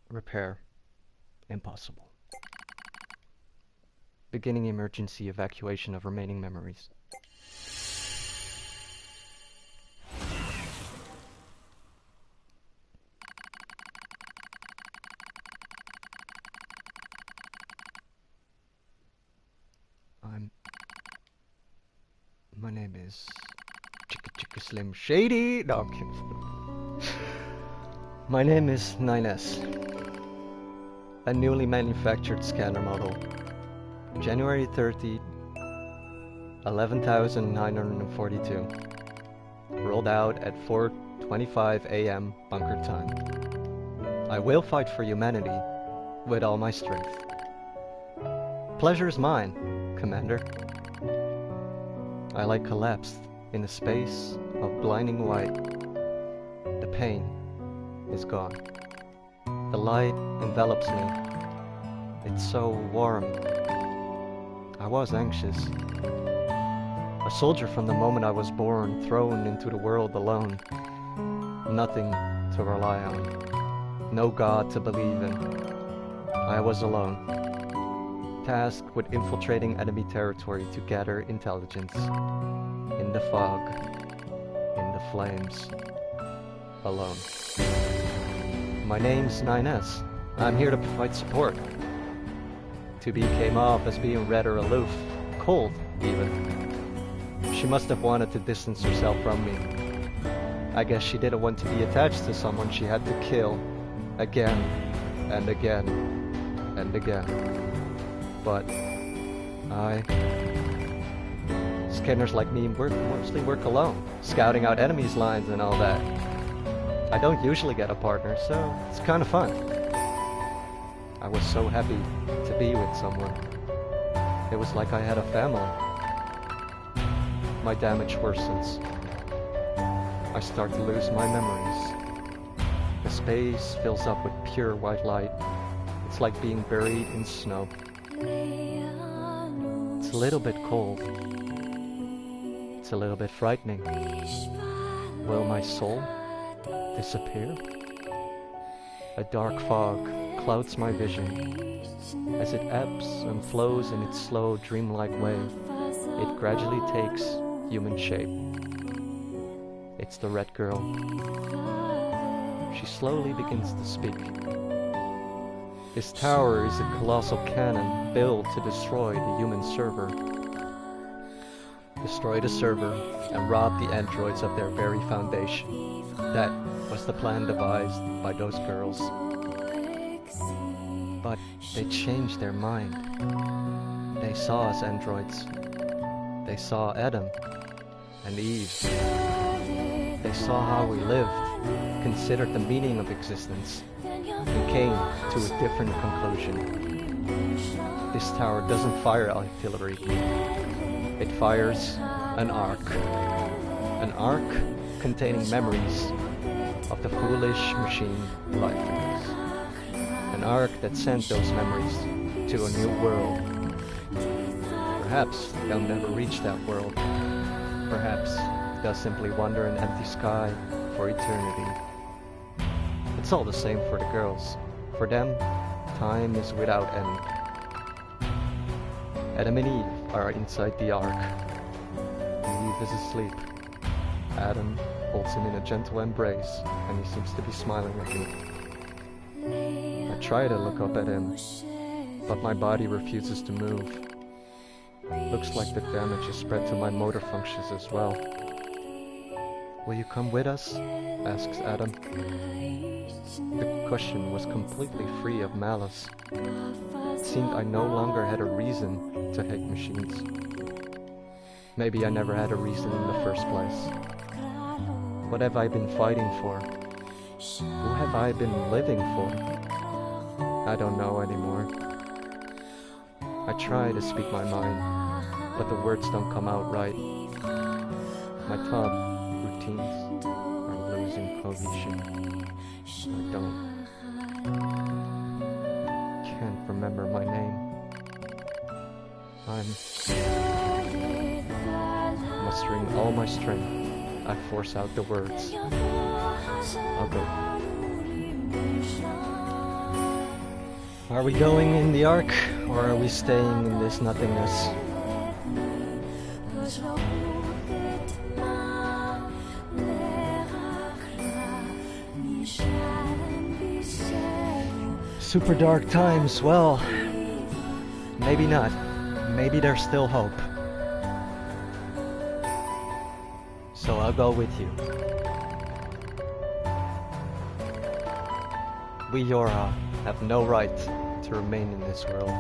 Repair impossible. Beginning emergency evacuation of remaining memories. My name is Chicka Slim Shady. No, I'm kidding. My name is 9S. A newly manufactured scanner model. January 30, 11,942. Rolled out at 4:25 a.m. bunker time. I will fight for humanity with all my strength. Pleasure is mine, Commander. I lie collapsed in a space of blinding white. The pain is gone. The light envelops me. It's so warm. I was anxious. A soldier from the moment I was born, thrown into the world alone. Nothing to rely on. No God to believe in. I was alone. Tasked with infiltrating enemy territory to gather intelligence. In the fog. In the flames. Alone. My name's 9S. I'm here to provide support. 2B came off as being rather aloof. Cold, even. She must have wanted to distance herself from me. I guess she didn't want to be attached to someone she had to kill. Again. And again. And again. But scanners like me mostly work alone, scouting out enemies' lines and all that. I don't usually get a partner, so it's kind of fun. I was so happy to be with someone. It was like I had a family. My damage worsens. I start to lose my memories. The space fills up with pure white light. It It's like being buried in snow. It's a little bit cold. It's a little bit frightening. Will my soul disappear? A dark fog clouds my vision. As it ebbs and flows in its slow, dreamlike way, it gradually takes human shape. It's the red girl. She slowly begins to speak. This tower is a colossal cannon built to destroy the human server. Destroy the server and rob the androids of their very foundation. That was the plan devised by those girls. But they changed their mind. They saw us androids. They saw Adam and Eve. They saw how we lived, considered the meaning of existence, and came to a different conclusion. This tower doesn't fire artillery. It fires an arc. An arc containing memories of the foolish machine life force. An arc that sent those memories to a new world. Perhaps they'll never reach that world. Perhaps they'll simply wander an empty sky for eternity. It's all the same for the girls. For them, time is without end. Adam and Eve are inside the ark. Eve is asleep. Adam holds him in a gentle embrace, and he seems to be smiling at me. I try to look up at him, but my body refuses to move. Looks like the damage is spread to my motor functions as well. Will you come with us? Asks Adam. The question was completely free of malice. It seemed I no longer had a reason to hate machines. Maybe I never had a reason in the first place. What have I been fighting for? Who have I been living for? I don't know anymore. I try to speak my mind, but the words don't come out right. My thought routines are losing cohesion. Can't remember my name. I'm mustering all my strength. I force out the words. I'll go. Are we going in the ark, or are we staying in this nothingness? Super dark times, well, maybe not. Maybe there's still hope. So I'll go with you. We Yora have no right to remain in this world.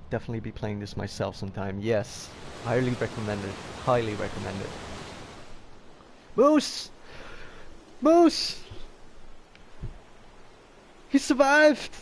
Definitely be playing this myself sometime. Yes, highly recommended. Highly recommended. Moose! Moose! He survived!